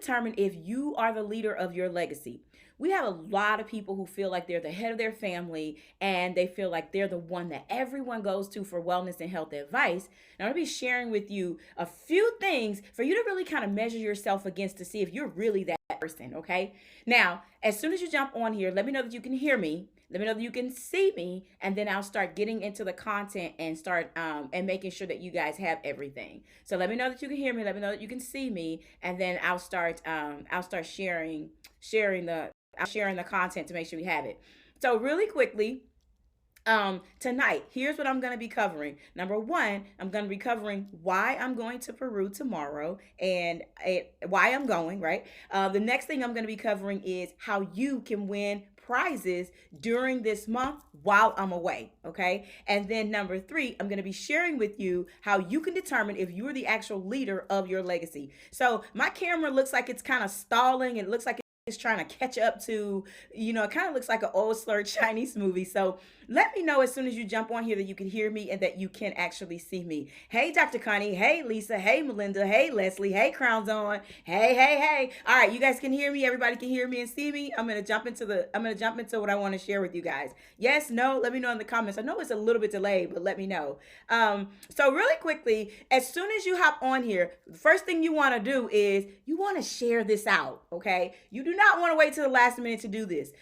determine if you are the leader of your legacy. We have a lot of people who feel like they're the head of their family and they feel like they're the one that everyone goes to for wellness and health advice. And I'm going to be sharing with you a few things for you to really kind of measure yourself against to see if you're really that person, okay? Now, as soon as you jump on here, let me know that you can hear me. Let me know that you can see me, and then I'll start getting into the content and start and making sure that you guys have everything. So let me know that you can hear me. Let me know that you can see me, and then I'll start sharing the content to make sure we have it. So really quickly, tonight, here's what I'm going to be covering. Number one, I'm going to be covering why I'm going to Peru tomorrow and why I'm going, right? The next thing I'm going to be covering is how you can win prizes during this month while I'm away, okay? And then number three, I'm going to be sharing with you how you can determine if you're the actual leader of your legacy. So my camera looks like it's kind of stalling. It looks like it's trying to catch up to, it kind of looks like an old slurred Chinese movie. So let me know as soon as you jump on here that you can hear me and that you can actually see me. Hey, Dr. Connie. Hey, Lisa. Hey, Melinda. Hey, Leslie. Hey, Crowns On. Hey, hey, hey. All right, you guys can hear me. Everybody can hear me and see me. I'm gonna jump into what I want to share with you guys. Yes, no. Let me know in the comments. I know it's a little bit delayed, but let me know. So really quickly, as soon as you hop on here, the first thing you want to do is you want to share this out. Okay, you do not want to wait till the last minute to do this.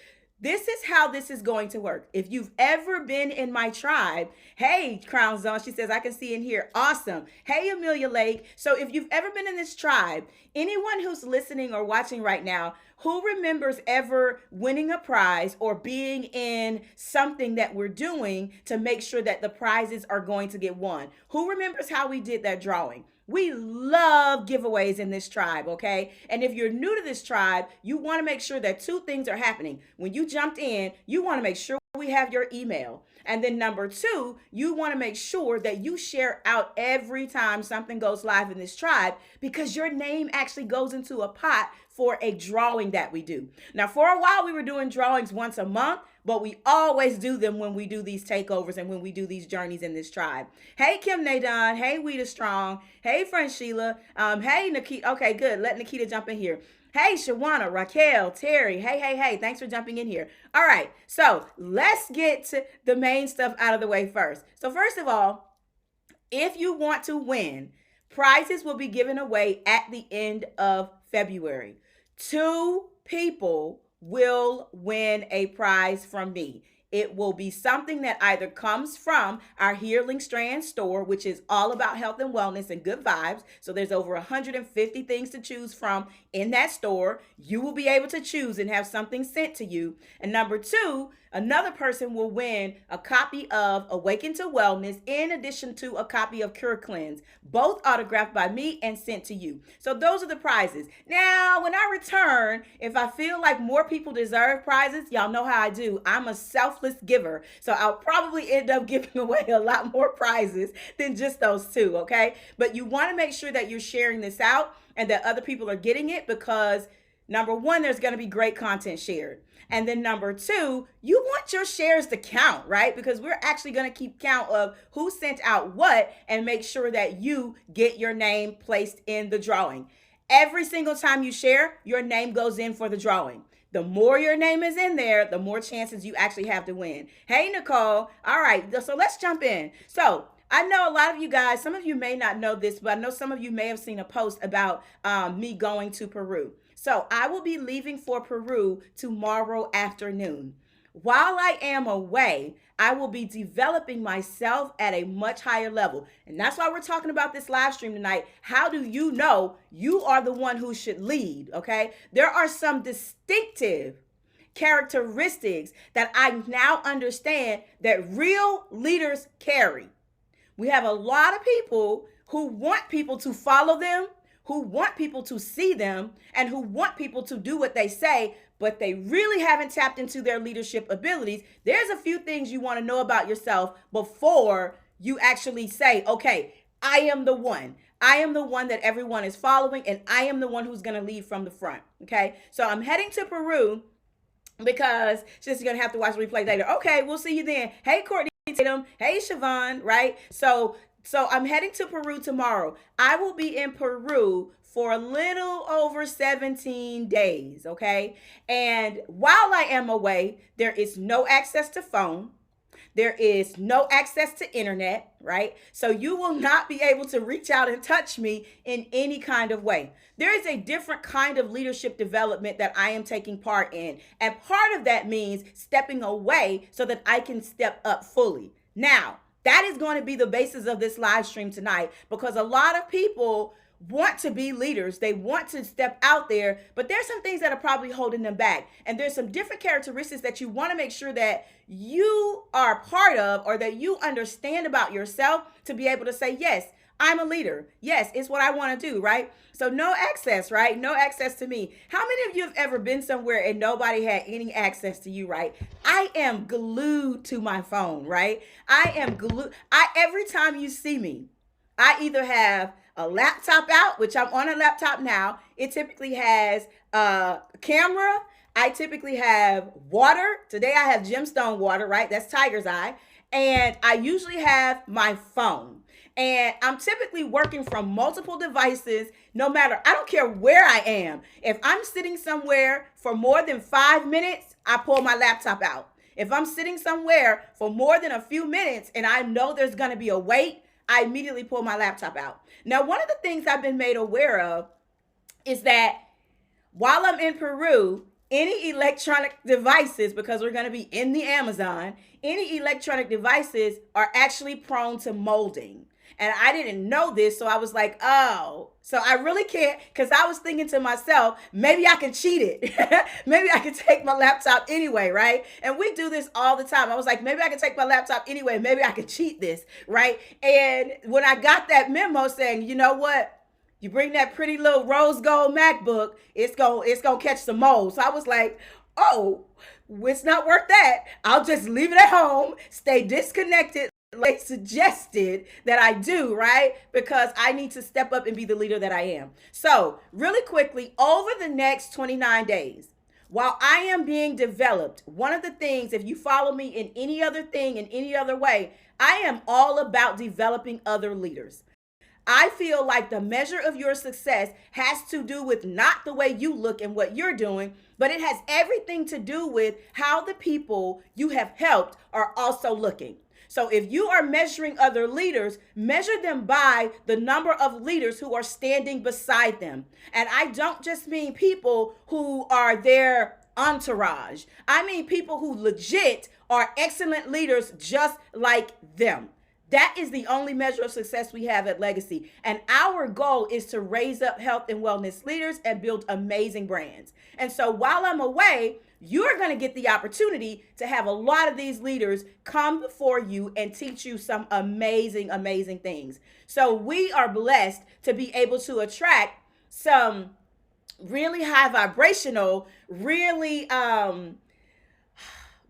This is how this is going to work. If you've ever been in my tribe, hey, Crown Zone, she says, I can see in here. Awesome. Hey, Amelia Lake. So if you've ever been in this tribe, anyone who's listening or watching right now, who remembers ever winning a prize or being in something that we're doing to make sure that the prizes are going to get won? Who remembers how we did that drawing? We love giveaways in this tribe, okay? And if you're new to this tribe, you want to make sure that two things are happening. When you jumped in, you want to make sure we have your email. And then number two, you want to make sure that you share out every time something goes live in this tribe because your name actually goes into a pot for a drawing that we do. Now, for a while, we were doing drawings once a month, but we always do them when we do these takeovers and when we do these journeys in this tribe. Hey, Kim Nadon. Hey, Weeda Strong. Hey, friend Sheila. Hey, Nikita. Okay, good. Let Nikita jump in here. Hey, Shawana, Raquel, Terry. Hey, hey, hey. Thanks for jumping in here. All right. So let's get to the main stuff out of the way first. So first of all, if you want to win, prizes will be given away at the end of February. 2 people will win a prize from me. It will be something that either comes from our Healing Strand store, which is all about health and wellness and good vibes. So there's over 150 things to choose from in that store. You will be able to choose and have something sent to you. And number two, another person will win a copy of Awaken to Wellness in addition to a copy of Cure Cleanse, both autographed by me and sent to you. So those are the prizes. Now, when I return, if I feel like more people deserve prizes, y'all know how I do. I'm a selfless giver. So I'll probably end up giving away a lot more prizes than just those two, okay? But you want to make sure that you're sharing this out and that other people are getting it because number one, there's going to be great content shared. And then number two, you want your shares to count, right? Because we're actually going to keep count of who sent out what and make sure that you get your name placed in the drawing. Every single time you share, your name goes in for the drawing. The more your name is in there, the more chances you actually have to win. Hey, Nicole. All right, so let's jump in. So I know a lot of you guys, some of you may not know this, but I know some of you may have seen a post about me going to Peru. So I will be leaving for Peru tomorrow afternoon. While I am away, I will be developing myself at a much higher level. And that's why we're talking about this live stream tonight. How do you know you are the one who should lead? Okay. There are some distinctive characteristics that I now understand that real leaders carry. We have a lot of people who want people to follow them, who want people to see them, and who want people to do what they say, but they really haven't tapped into their leadership abilities. There's a few things you want to know about yourself before you actually say, okay, I am the one. I am the one that everyone is following, and I am the one who's going to lead from the front. Okay, so I'm heading to Peru because she's going to have to watch the replay later. Okay, we'll see you then. Hey, Courtney Tatum. Hey, Siobhan, right? So I'm heading to Peru tomorrow. I will be in Peru for a little over 17 days, okay? And while I am away, there is no access to phone. There is no access to internet, right? So you will not be able to reach out and touch me in any kind of way. There is a different kind of leadership development that I am taking part in. And part of that means stepping away so that I can step up fully. Now, that is going to be the basis of this live stream tonight, because a lot of people want to be leaders. They want to step out there, but there's some things that are probably holding them back. And there's some different characteristics that you want to make sure that you are part of, or that you understand about yourself, to be able to say, yes, I'm a leader. Yes, it's what I want to do, right? So no access, right? No access to me. How many of you have ever been somewhere and nobody had any access to you, right? I am glued to my phone, right? I am glued. Every time you see me, I either have a laptop out, which I'm on a laptop now. It typically has a camera. I typically have water. Today I have gemstone water, right? That's Tiger's Eye. And I usually have my phone. And I'm typically working from multiple devices, no matter, I don't care where I am. If I'm sitting somewhere for more than 5 minutes, I pull my laptop out. If I'm sitting somewhere for more than a few minutes and I know there's going to be a wait, I immediately pull my laptop out. Now, one of the things I've been made aware of is that while I'm in Peru, any electronic devices, because we're going to be in the Amazon, any electronic devices are actually prone to molding. And I didn't know this, so I was like, oh, so I really can't, because I was thinking to myself, maybe I can cheat it. Maybe I can take my laptop anyway, right? And we do this all the time. I was like, maybe I can take my laptop anyway. Maybe I can cheat this, right? And when I got that memo saying, you know what? You bring that pretty little rose gold MacBook, it's gonna catch some mold. So I was like, oh, it's not worth that. I'll just leave it at home, stay disconnected, like suggested that I do, right? Because I need to step up and be the leader that I am. So really quickly, over the next 29 days, while I am being developed, one of the things, if you follow me in any other thing, in any other way, I am all about developing other leaders. I feel like the measure of your success has to do with not the way you look and what you're doing, but it has everything to do with how the people you have helped are also looking. So if you are measuring other leaders, measure them by the number of leaders who are standing beside them. And I don't just mean people who are their entourage. I mean people who legit are excellent leaders just like them. That is the only measure of success we have at Legacy. And our goal is to raise up health and wellness leaders and build amazing brands. And so while I'm away, you're going to get the opportunity to have a lot of these leaders come before you and teach you some amazing, amazing things. So we are blessed to be able to attract some really high vibrational, really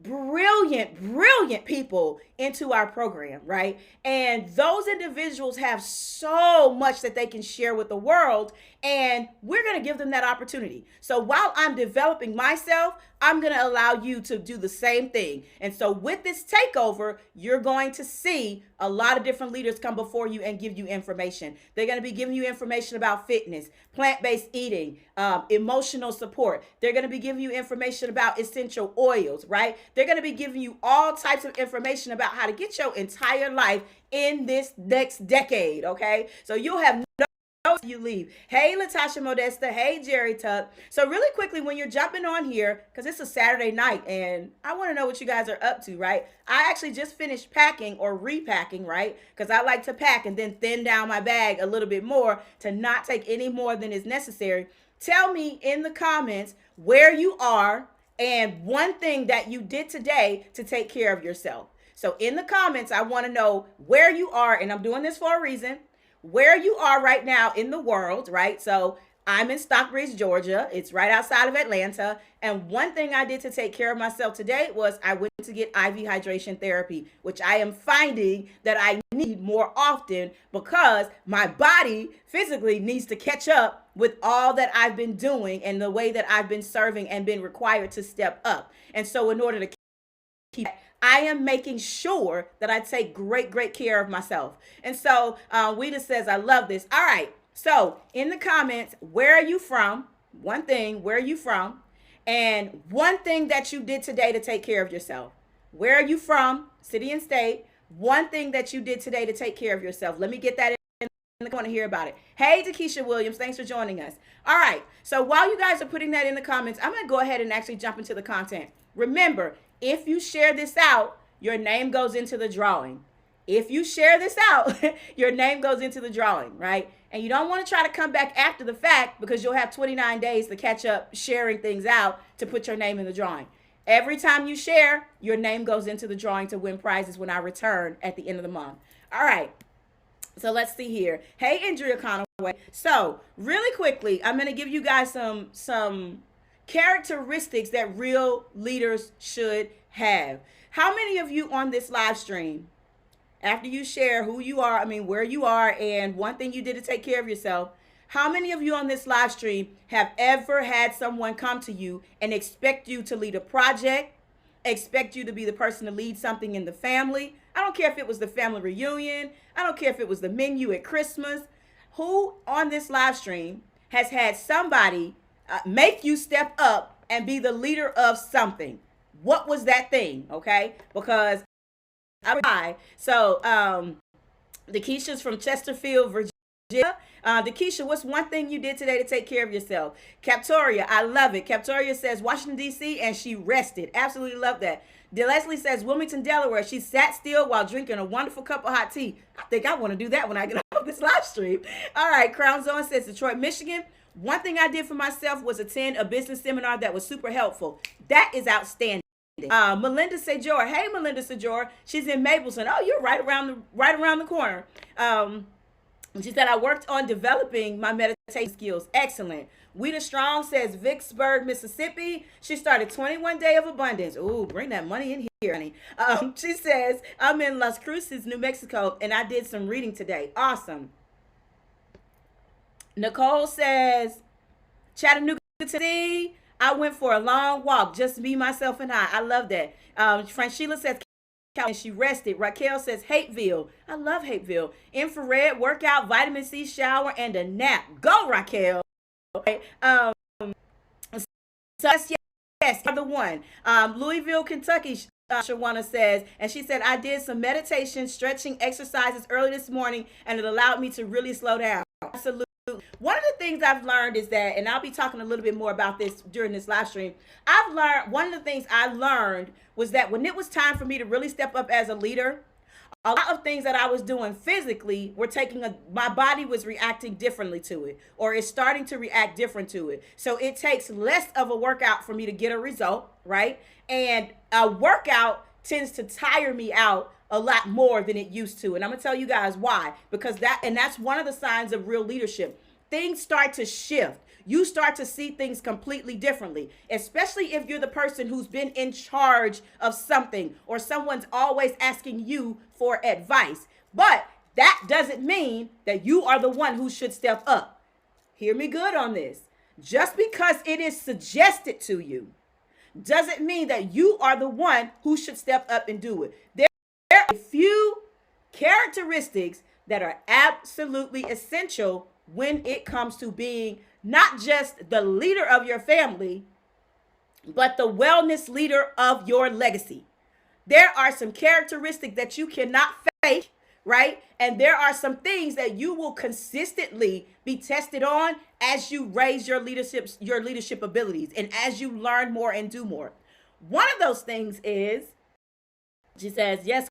brilliant people into our program, right? And those individuals have so much that they can share with the world, and we're going to give them that opportunity. So while I'm developing myself, I'm going to allow you to do the same thing. And so with this takeover, you're going to see a lot of different leaders come before you and give you information. They're going to be giving you information about fitness, plant-based eating, emotional support. They're going to be giving you information about essential oils, right? They're going to be giving you all types of information about how to get your entire life in this next decade, okay? So you'll have you leave. Hey, Latasha Modesta. Hey, Jerry Tuck. So really quickly, when you're jumping on here, because it's a Saturday night and I want to know what you guys are up to, right? I actually just finished packing or repacking, right? Because I like to pack and then thin down my bag a little bit more to not take any more than is necessary. Tell me in the comments where you are and one thing that you did today to take care of yourself. So in the comments, I want to know where you are, and I'm doing this for a reason, where you are right now in the world, right? So I'm in Stockbridge, Georgia. It's right outside of Atlanta. And one thing I did to take care of myself today was I went to get IV hydration therapy, which I am finding that I need more often because my body physically needs to catch up with all that I've been doing and the way that I've been serving and been required to step up. And so in order to keep, I am making sure that I take great care of myself. And so Weta says, I love this. All right. So in the comments, where are you from? One thing, where are you from? And one thing that you did today to take care of yourself. Where are you from? City and state. One thing that you did today to take care of yourself. Let me get that in. I want to hear about it. Hey, Takesha Williams, thanks for joining us. All right, so while you guys are putting that in the comments, I'm going to go ahead and actually jump into the content. Remember, if you share this out, your name goes into the drawing. If you share this out, your name goes into the drawing, right? And you don't want to try to come back after the fact because you'll have 29 days to catch up sharing things out to put your name in the drawing. Every time you share, your name goes into the drawing to win prizes when I return at the end of the month. All right. So let's see here. Hey, Andrea Conaway. So really quickly, I'm going to give you guys some characteristics that real leaders should have. How many of you on this live stream, after you share who you are, where you are, and one thing you did to take care of yourself, how many of you on this live stream have ever had someone come to you and expect you to lead a project, expect you to be the person to lead something in the family? I don't care if it was the family reunion. I don't care if it was the menu at Christmas. Who on this live stream has had somebody make you step up and be the leader of something? What was that thing? Okay, because Keisha's from Chesterfield, Virginia. Keisha, what's one thing you did today to take care of yourself? Captoria, I love it. Captoria says Washington, D.C., and she rested. Absolutely love that. Leslie says Wilmington, Delaware. She sat still while drinking a wonderful cup of hot tea. I think I want to do that when I get off this live stream. All right, Crown Zone says Detroit, Michigan. One thing I did for myself was attend a business seminar that was super helpful. That is outstanding. Melinda Sejor. Hey, Melinda Sejor. She's in Mapleton. Oh, you're right around the corner. She said, I worked on developing my meditation skills. Excellent. Weeda Strong says Vicksburg, Mississippi. She started 21 Day of Abundance. Ooh, bring that money in here, honey. She says, I'm in Las Cruces, New Mexico, and I did some reading today. Awesome. Nicole says, Chattanooga, Tennessee. I went for a long walk, just me, myself, and I. I love that. Franchila says, and she rested. Raquel says, Hateville. I love Hateville. Infrared, workout, vitamin C, shower, and a nap. Go, Raquel. Okay. So yes, you're the one. Louisville, Kentucky, Shawana says, and she said, I did some meditation, stretching exercises early this morning, and it allowed me to really slow down. Absolutely. One of the things I've learned is that, and I'll be talking a little bit more about this during this live stream, one of the things I learned was that when it was time for me to really step up as a leader, a lot of things that I was doing physically were my body was reacting differently to it, or it's starting to react different to it. So it takes less of a workout for me to get a result, right? And a workout tends to tire me out a lot more than it used to. And I'm gonna tell you guys why, because that's one of the signs of real leadership. Things start to shift. You start to see things completely differently, especially if you're the person who's been in charge of something or someone's always asking you for advice. But that doesn't mean that you are the one who should step up. Hear me good on this. Just because it is suggested to you doesn't mean that you are the one who should step up and do it. There are a few characteristics that are absolutely essential when it comes to being not just the leader of your family, but the wellness leader of your legacy. There are some characteristics that you cannot fake, right? And there are some things that you will consistently be tested on as you raise your leadership abilities and as you learn more and do more. One of those things is, she says, yes,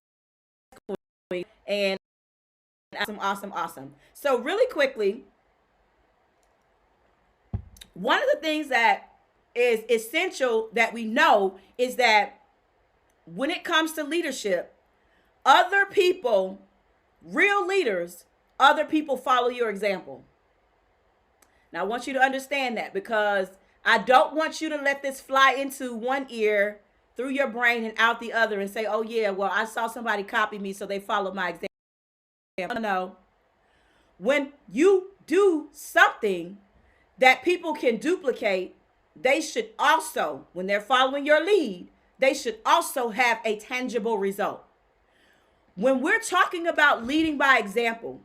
and awesome. So really quickly, one of the things that is essential that we know is that when it comes to leadership, other people, real leaders, other people follow your example. Now, I want you to understand that, because I don't want you to let this fly into one ear, through your brain, and out the other and say, oh, yeah, well, I saw somebody copy me, so they followed my example. No. When you do something that people can duplicate, they should also, when they're following your lead, they should also have a tangible result. When we're talking about leading by example,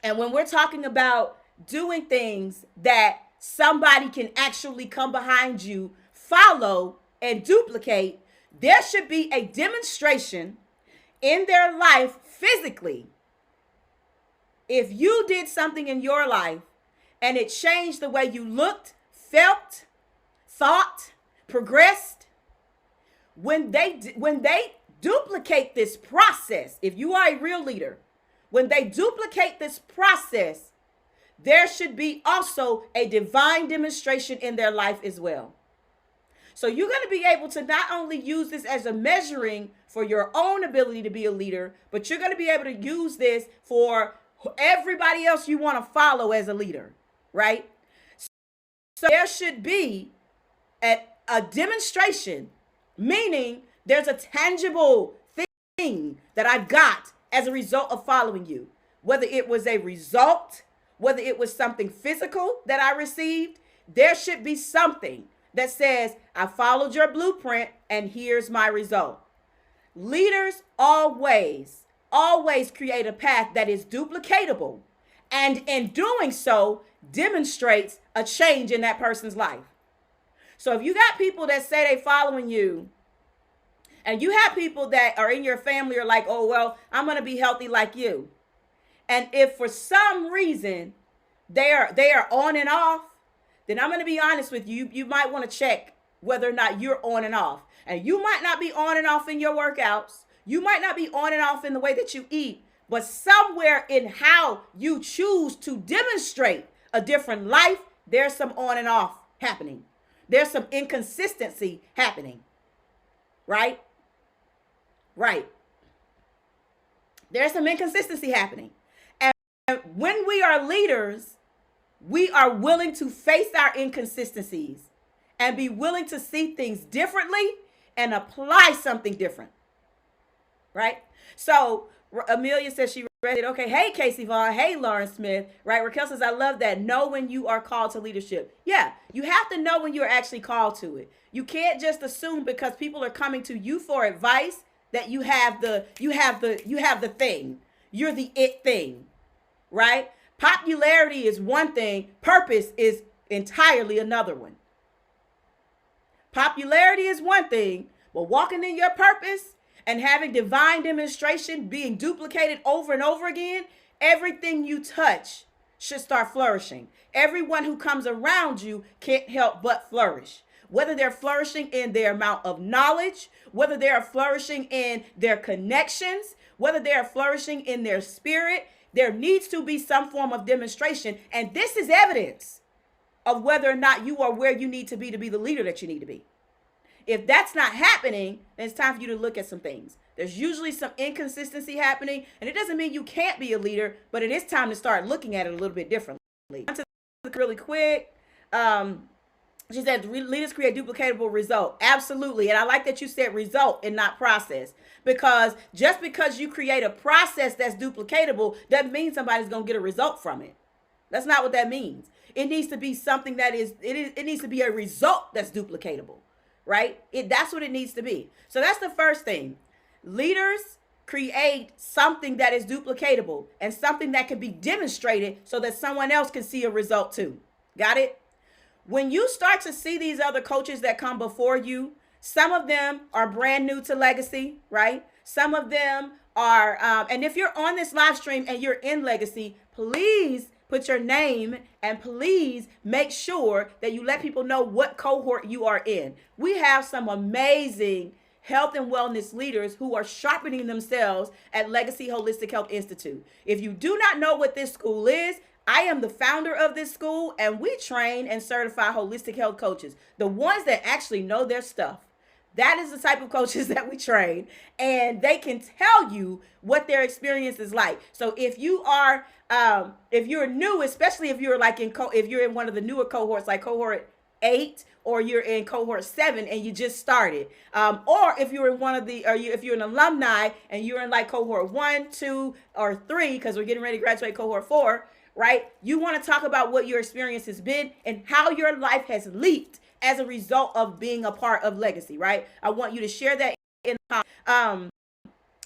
and when we're talking about doing things that somebody can actually come behind you, follow, and duplicate, there should be a demonstration in their life physically. If you did something in your life and it changed the way you looked, felt, thought, progressed, when they duplicate this process, if you are a real leader, when they duplicate this process, there should be also a divine demonstration in their life as well. So you're going to be able to not only use this as a measuring for your own ability to be a leader, but you're going to be able to use this for everybody else you want to follow as a leader, right? So there should be a demonstration, meaning there's a tangible thing that I got as a result of following you. Whether it was a result, whether it was something physical that I received, there should be something that says, I followed your blueprint and here's my result. Leaders always create a path that is duplicatable, and in doing so, demonstrates a change in that person's life. So if you got people that say they following you, and you have people that are in your family are like, oh, well, I'm going to be healthy like you. And if for some reason they are on and off, then I'm going to be honest with you. You might want to check whether or not you're on and off. And you might not be on and off in your workouts. You might not be on and off in the way that you eat. But somewhere in how you choose to demonstrate a different life, there's some on and off happening. There's some inconsistency happening. Right? Right. There's some inconsistency happening. And when we are leaders, we are willing to face our inconsistencies and be willing to see things differently and apply something different. Right? So Amelia says she read it. Okay. Hey, Casey Vaughn. Hey, Lauren Smith. Right? Raquel says, I love that. Know when you are called to leadership. Yeah. You have to know when you're actually called to it. You can't just assume because people are coming to you for advice that you have the thing. You're the it thing. Right? Popularity is one thing. Purpose is entirely another one. Popularity is one thing, but walking in your purpose and having divine demonstration being duplicated over and over again, everything you touch should start flourishing. Everyone who comes around you can't help but flourish. Whether they're flourishing in their amount of knowledge, whether they're flourishing in their connections, whether they're flourishing in their spirit, there needs to be some form of demonstration. And this is evidence of whether or not you are where you need to be the leader that you need to be. If that's not happening, then it's time for you to look at some things. There's usually some inconsistency happening, and it doesn't mean you can't be a leader, but it is time to start looking at it a little bit differently. Really quick. She said, leaders create duplicatable result. Absolutely. And I like that you said result and not process. Because just because you create a process that's duplicatable doesn't mean somebody's going to get a result from it. That's not what that means. It needs to be something that it needs to be a result that's duplicatable. Right? That's what it needs to be. So that's the first thing. Leaders create something that is duplicatable and something that can be demonstrated so that someone else can see a result too. Got it? When you start to see these other coaches that come before you, some of them are brand new to Legacy, right? Some of them are, and if you're on this live stream and you're in Legacy, please put your name and please make sure that you let people know what cohort you are in. We have some amazing health and wellness leaders who are sharpening themselves at Legacy Holistic Health Institute. If you do not know what this school is, I am the founder of this school, and we train and certify holistic health coaches, the ones that actually know their stuff. That is the type of coaches that we train, and they can tell you what their experience is like. So if you are, if you're new, especially if you're like if you're in one of the newer cohorts, like cohort 8, or you're in cohort 7 and you just started, or if you're in one of the, if you're an alumni and you're in like cohort 1, 2, or 3, because we're getting ready to graduate cohort 4, right? You want to talk about what your experience has been and how your life has leaped as a result of being a part of Legacy, right? I want you to share that in the comments.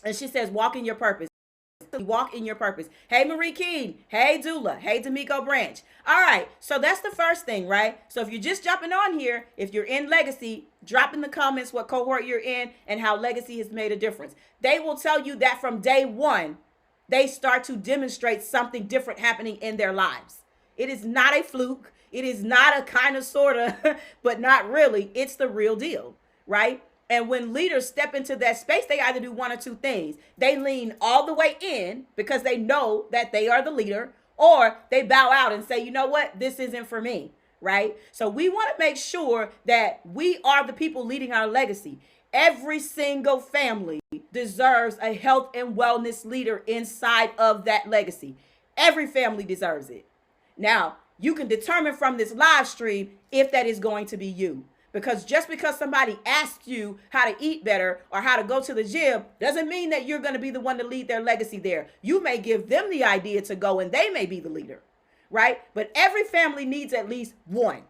And she says, walk in your purpose. walk in your purpose. Hey, Marie Keene. Hey, Dula. Hey, D'Amico Branch. All right. So that's the first thing, right? So if you're just jumping on here, if you're in Legacy, drop in the comments what cohort you're in and how Legacy has made a difference. They will tell you that from day one, they start to demonstrate something different happening in their lives. It is not a fluke. It is not a kind of, sort of, but not really. It's the real deal, right? And when leaders step into that space, they either do one or two things. They lean all the way in because they know that they are the leader, or they bow out and say, you know what, this isn't for me, right? So we want to make sure that we are the people leading our legacy. Every single family deserves a health and wellness leader inside of that legacy. Every family deserves it. Now, you can determine from this live stream if that is going to be you. Because just because somebody asks you how to eat better or how to go to the gym doesn't mean that you're going to be the one to lead their legacy there. You may give them the idea to go and they may be the leader, right? But every family needs at least one.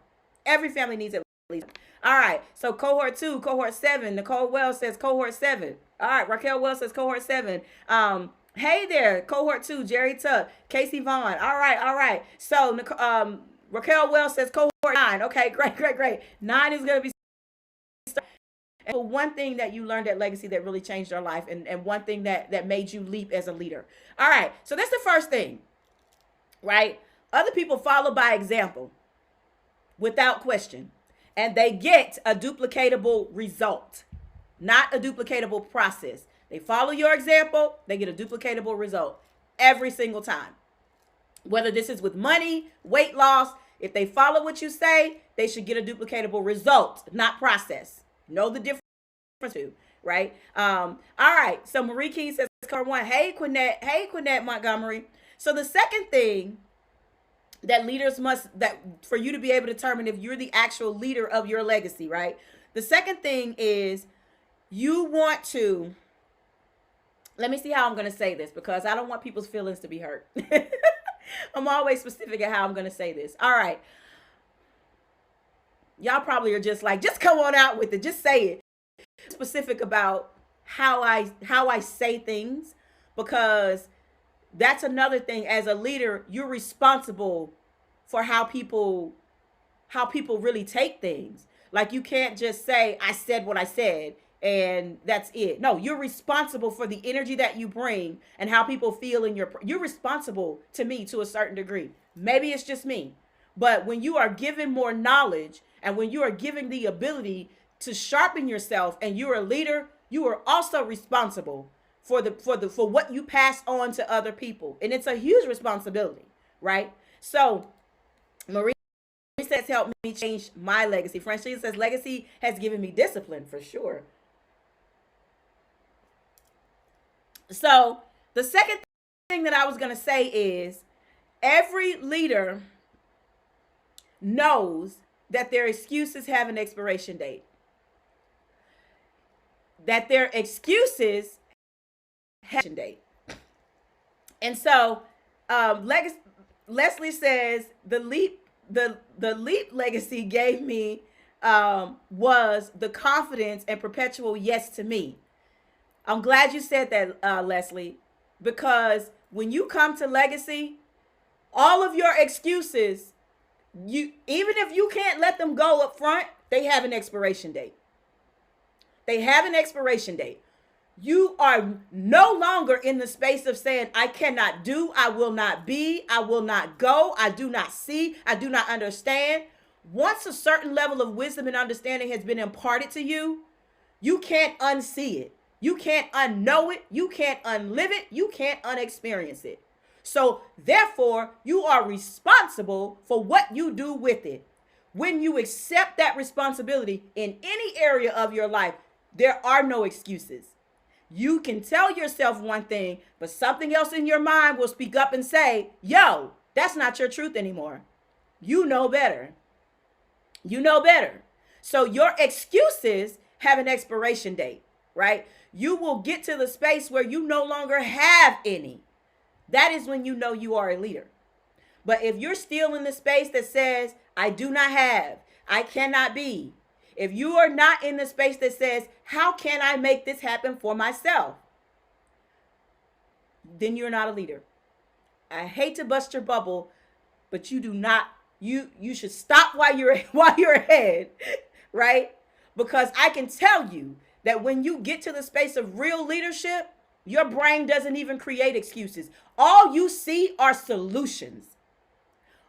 Every family needs at least one. All right, so cohort 2, cohort 7. Nicole Wells says cohort 7. All right, Raquel Wells says cohort 7. Hey there, cohort 2, Jerry Tuck, Casey Vaughn. All right. So Raquel Wells says cohort 9. Okay, great. 9 is going to be. And one thing that you learned at Legacy that really changed your life, and one thing that made you leap as a leader. All right, so that's the first thing, right? Other people follow by example without question, and they get a duplicatable result, not a duplicatable process. They follow your example, they get a duplicatable result every single time. Whether this is with money, weight loss, if they follow what you say, they should get a duplicatable result, not process. Know the difference too, right? All right. So Marie Keene says, cohort 1. Hey, Quinette Montgomery. So the second thing that leaders that for you to be able to determine if you're the actual leader of your legacy, right? The second thing is you want to, let me see how I'm going to say this because I don't want people's feelings to be hurt. I'm always specific at how I'm going to say this. All right. Y'all probably are just like, just come on out with it. Just say it. Specific about how I say things, because that's another thing. As a leader, you're responsible for how people really take things. Like, you can't just say, I said what I said and that's it. No, you're responsible for the energy that you bring and how people feel in you're responsible to me to a certain degree. Maybe it's just me. But when you are given more knowledge and when you are given the ability to sharpen yourself and you're a leader, you are also responsible for what you pass on to other people. And it's a huge responsibility, right? So Marie says, help me change my legacy. Francine says, legacy has given me discipline, for sure. So the second thing that I was going to say is every leader knows that their excuses have an expiration date. That their excuses have an expiration date. And so Leslie says the leap legacy gave me was the confidence and perpetual yes to me. I'm glad you said that, Leslie, because when you come to legacy, all of your excuses, even if you can't let them go up front, they have an expiration date. They have an expiration date. You are no longer in the space of saying, I cannot do, I will not be, I will not go, I do not see, I do not understand. Once a certain level of wisdom and understanding has been imparted to you, you can't unsee it. You can't unknow it. You can't unlive it. You can't unexperience it. So therefore, you are responsible for what you do with it. When you accept that responsibility in any area of your life, there are no excuses. You can tell yourself one thing, but something else in your mind will speak up and say, yo, that's not your truth anymore. You know better. You know better. So your excuses have an expiration date, right? You will get to the space where you no longer have any. That is when you know you are a leader. But if you're still in the space that says, I do not have, I cannot be. If you are not in the space that says, how can I make this happen for myself? then you're not a leader. I hate to bust your bubble, but you do not, you should stop while you're while you're ahead, right? Because I can tell you that when you get to the space of real leadership, your brain doesn't even create excuses. All you see are solutions.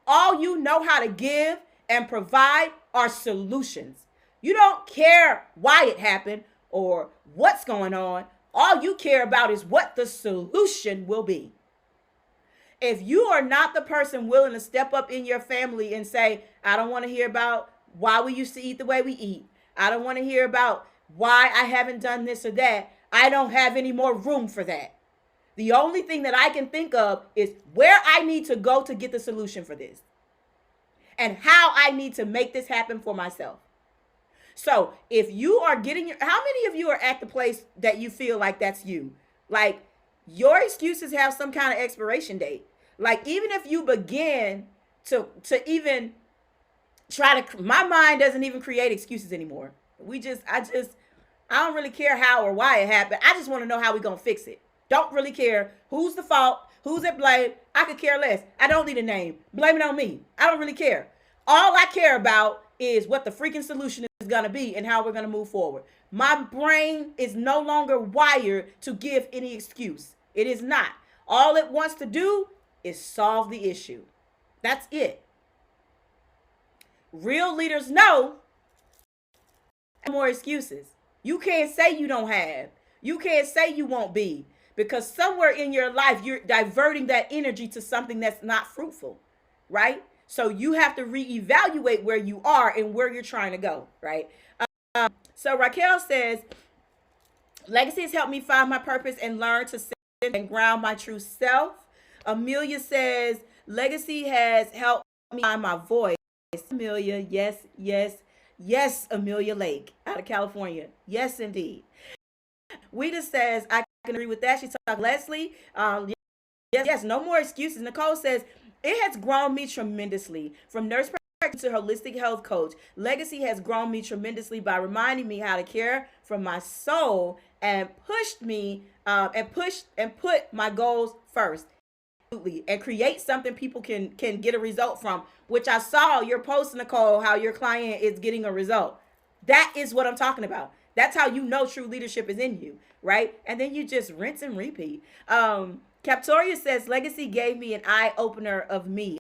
All you know how to give and provide are solutions. You don't care why it happened or what's going on. All you care about is what the solution will be. If you are not the person willing to step up in your family and say, I don't want to hear about why we used to eat the way we eat. I don't want to hear about why I haven't done this or that. I don't have any more room for that. The only thing that I can think of is where I need to go to get the solution for this and how I need to make this happen for myself. So if you are getting how many of you are at the place that you feel like that's you? Like your excuses have some kind of expiration date. Like even if you begin to even try to, my mind doesn't even create excuses anymore. I don't really care how or why it happened. I just want to know how we're going to fix it. Don't really care who's the fault, who's at blame. I could care less. I don't need a name. Blame it on me. I don't really care. All I care about is what the freaking solution is going to be and how we're going to move forward. My brain is no longer wired to give any excuse. It is not. All it wants to do is solve the issue. That's it. Real leaders know no more excuses. You can't say you don't have. You can't say you won't be, because somewhere in your life, you're diverting that energy to something that's not fruitful, right? So you have to reevaluate where you are and where you're trying to go, right? So Raquel says, legacy has helped me find my purpose and learn to sit and ground my true self. Amelia says, legacy has helped me find my voice. Amelia, yes, yes, yes, Amelia Lake out of California. Yes, indeed. Weta says, I can agree with that. She's talking Leslie. Yes, no more excuses. Nicole says, it has grown me tremendously. From nurse practitioner to holistic health coach, legacy has grown me tremendously by reminding me how to care for my soul and pushed me and put my goals first. And create something people can get a result from, which I saw your post, Nicole, how your client is getting a result. That is what I'm talking about. That's how you know true leadership is in you, right? And then you just rinse and repeat. Captoria says, legacy gave me an eye-opener of me.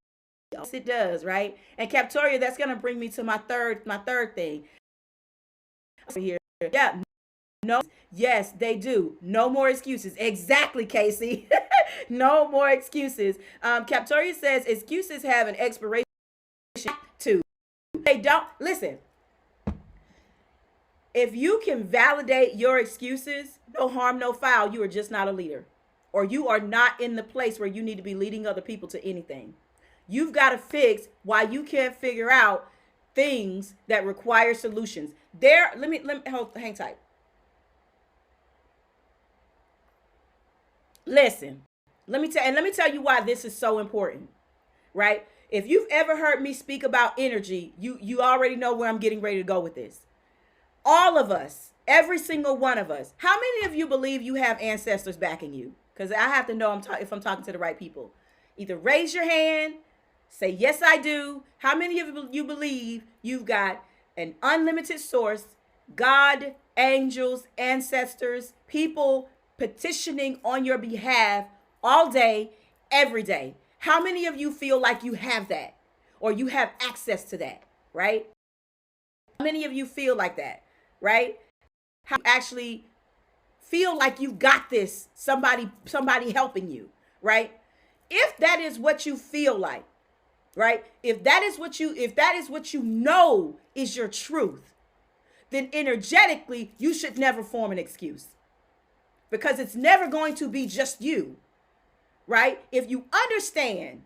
Yes, it does, right? And Captoria, that's going to bring me to my third thing. Here. Yeah. No. Yes, they do. No more excuses. Exactly, Casey. No more excuses. Captoria says, excuses have an expiration too. They don't. Listen. If you can validate your excuses, no harm, no foul, you are just not a leader. Or you are not in the place where you need to be leading other people to anything. You've got to fix why you can't figure out things that require solutions. Let me hang tight. Listen, let me tell you why this is so important, right? If you've ever heard me speak about energy, you already know where I'm getting ready to go with this. All of us, every single one of us. How many of you believe you have ancestors backing you? Because I have to know if I'm talking to the right people. Either raise your hand, say, yes, I do. How many of you believe you've got an unlimited source, God, angels, ancestors, people petitioning on your behalf all day, every day? How many of you feel like you have that or you have access to that, right? How many of you feel like that, right? How you actually feel like you got this, somebody helping you, right? If that is what you feel like, right? If that is what you know is your truth, then energetically you should never form an excuse, because it's never going to be just you, right? If you understand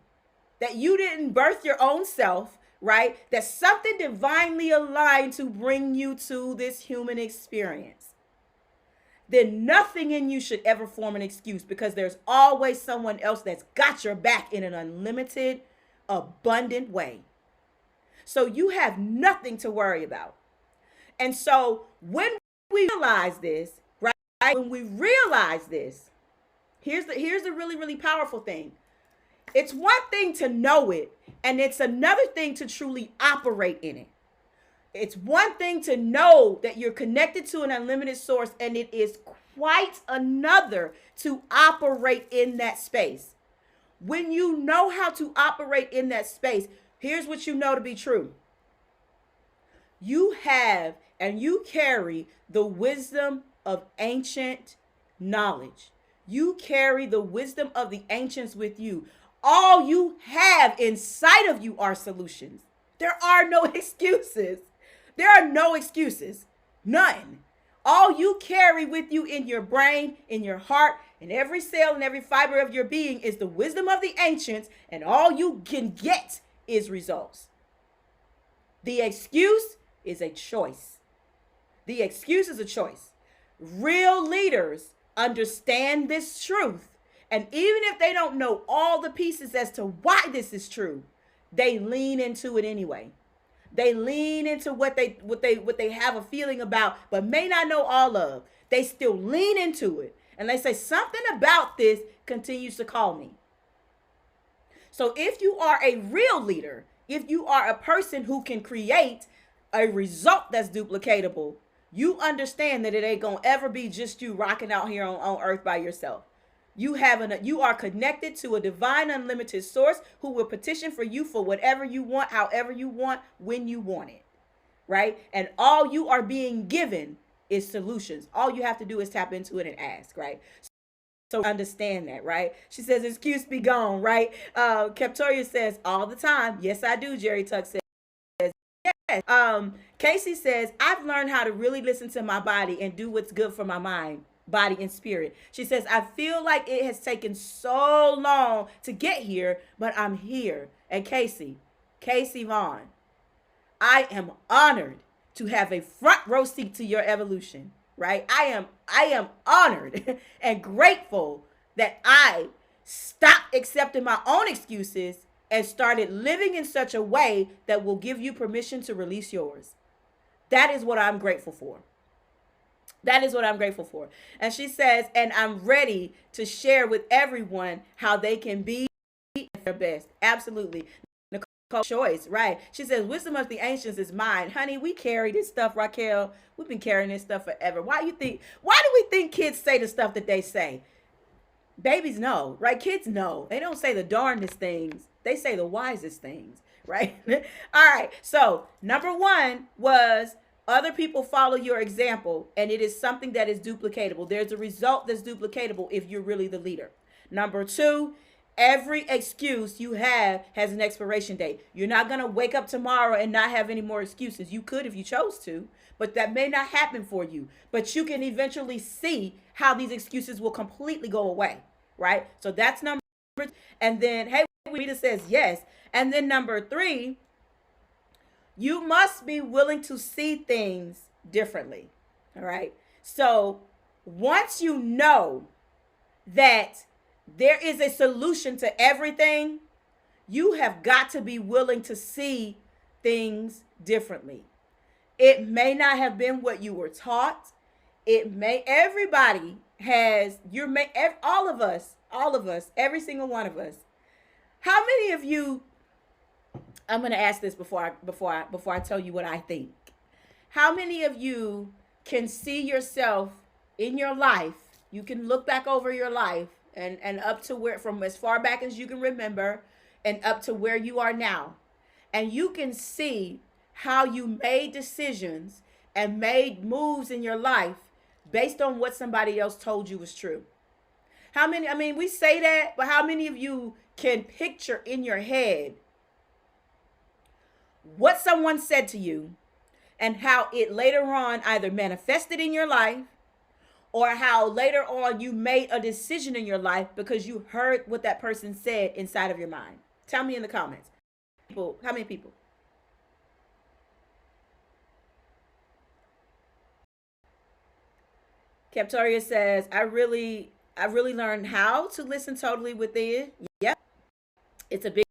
that you didn't birth your own self, right? That something divinely aligned to bring you to this human experience, then nothing in you should ever form an excuse, because there's always someone else that's got your back in an unlimited, abundant way. So you have nothing to worry about. And so when we realize this, right? When we realize this, Here's the really, really powerful thing. It's one thing to know it, and it's another thing to truly operate in it. It's one thing to know that you're connected to an unlimited source, and it is quite another to operate in that space. When you know how to operate in that space, here's what you know to be true. You have and you carry the wisdom of ancient knowledge. You carry the wisdom of the ancients with you. All you have inside of you are solutions. There are no excuses. There are no excuses. None. All you carry with you in your brain, in your heart, in every cell and every fiber of your being is the wisdom of the ancients, and all you can get is results. The excuse is a choice. The excuse is a choice. Real leaders understand this truth, and even if they don't know all the pieces as to why this is true, they lean into it anyway. They lean into what they have a feeling about, but may not know all of. They still lean into it, and they say something about this continues to call me. So if you are a real leader, if you are a person who can create a result that's duplicatable, you understand that it ain't gonna ever be just you rocking out here on earth by yourself. You are connected to a divine unlimited source who will petition for you for whatever you want, however you want, when you want it. Right? And all you are being given is solutions. All you have to do is tap into it and ask, right? So understand that, right? She says, excuse be gone, right? Captoria says, all the time. Yes, I do, Jerry Tuck says. Yes. Casey says, I've learned how to really listen to my body and do what's good for my mind, body, and spirit. She says, I feel like it has taken so long to get here, but I'm here. And Casey Vaughn, I am honored to have a front row seat to your evolution, right? I am honored and grateful that I stopped accepting my own excuses and started living in such a way that will give you permission to release yours. That is what I'm grateful for. That is what I'm grateful for. And she says, and I'm ready to share with everyone how they can be their best. Absolutely. Nicole Choice, right? She says, wisdom of the ancients is mine. Honey, we carry this stuff, Raquel. We've been carrying this stuff forever. Why do we think kids say the stuff that they say? Babies know, right? Kids know. They don't say the darndest things. They say the wisest things, right? All right. So number one was other people follow your example, and it is something that is duplicatable. There's a result that's duplicatable if you're really the leader. Number two, every excuse you have has an expiration date. You're not going to wake up tomorrow and not have any more excuses. You could if you chose to, but that may not happen for you. But you can eventually see how these excuses will completely go away, right? So that's number. And then, hey, Rita says yes. And then number three, you must be willing to see things differently. All right. So once you know that there is a solution to everything, you have got to be willing to see things differently. It may not have been what you were taught. Everybody has, all of us, every single one of us. How many of you, I'm going to ask this before I tell you what I think. How many of you can see yourself in your life? You can look back over your life and up to where, from as far back as you can remember and up to where you are now. And you can see how you made decisions and made moves in your life based on what somebody else told you was true. We say that, but how many of you can picture in your head what someone said to you and how it later on either manifested in your life or how later on you made a decision in your life because you heard what that person said inside of your mind? Tell me in the comments. How many people? Captoria says, I really learned how to listen totally within. Yeah. It's a big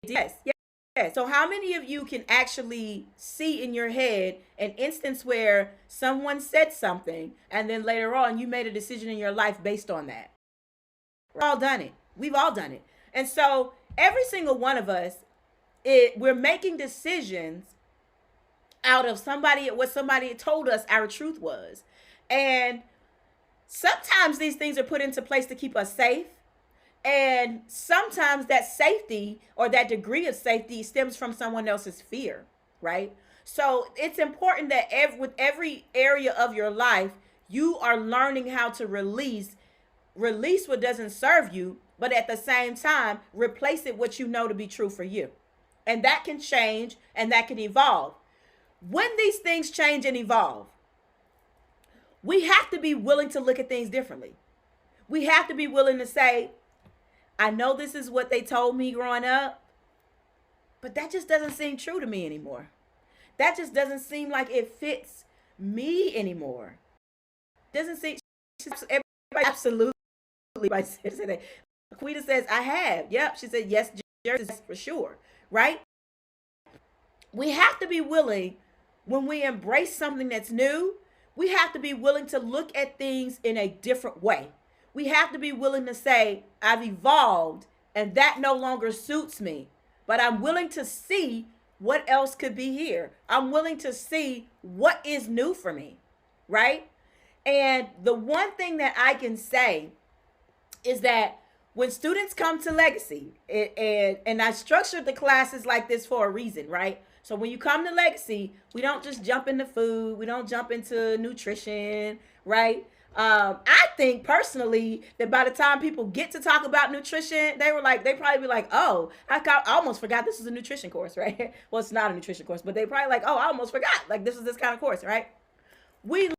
yes. Yeah. So how many of you can actually see in your head an instance where someone said something and then later on you made a decision in your life based on that? We've all done it. We've all done it. And so every single one of us, we're making decisions out of what somebody told us our truth was. And sometimes these things are put into place to keep us safe. And sometimes that safety or that degree of safety stems from someone else's fear, right? So it's important that with every area of your life, you are learning how to release what doesn't serve you, but at the same time, replace it what you know to be true for you. And that can change and that can evolve. When these things change and evolve, we have to be willing to look at things differently. We have to be willing to say, I know this is what they told me growing up, but that just doesn't seem true to me anymore. That just doesn't seem like it fits me anymore. Doesn't seem, everybody absolutely right. Quita says, I have. Yep. She said, yes, Jersey, for sure. Right? We have to be willing, when we embrace something that's new, we have to be willing to look at things in a different way. We have to be willing to say, I've evolved and that no longer suits me, but I'm willing to see what else could be here. I'm willing to see what is new for me, right? And the one thing that I can say is that when students come to Legacy, and I structured the classes like this for a reason, right? So when you come to Legacy, we don't just jump into food. We don't jump into nutrition, right? I think personally that by the time people get to talk about nutrition, they probably be like, oh, I almost forgot this is a nutrition course, right? Well, it's not a nutrition course, but they probably like, oh, I almost forgot. Like, this is this kind of course, right? We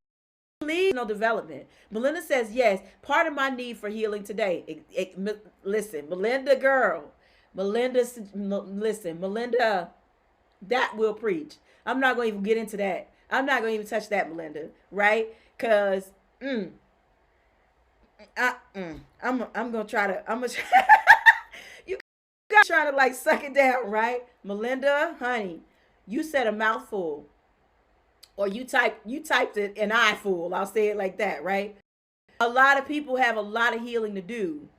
need development. Melinda says, yes, part of my need for healing today. Listen, Melinda, that will preach. I'm not going to even get into that. I'm not going to even touch that, Melinda, right? Because I'm gonna try to. You got trying to like suck it down, right, Melinda, honey? You said a mouthful, or you typed it an eyeful. I'll say it like that, right? A lot of people have a lot of healing to do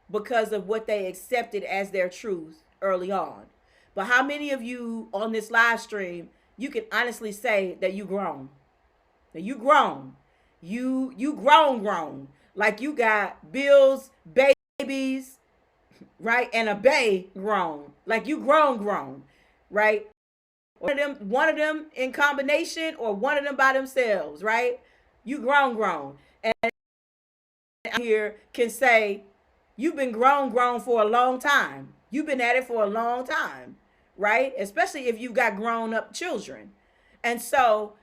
because of what they accepted as their truth early on. But how many of you on this live stream, you can honestly say that you grown? Now you grown. You grown. Like you got bills, babies, right? And a bae grown. Like you grown, right? One of them in combination or one of them by themselves, right? You grown. And here can say, you've been grown for a long time. You've been at it for a long time, right? Especially if you've got grown up children. And so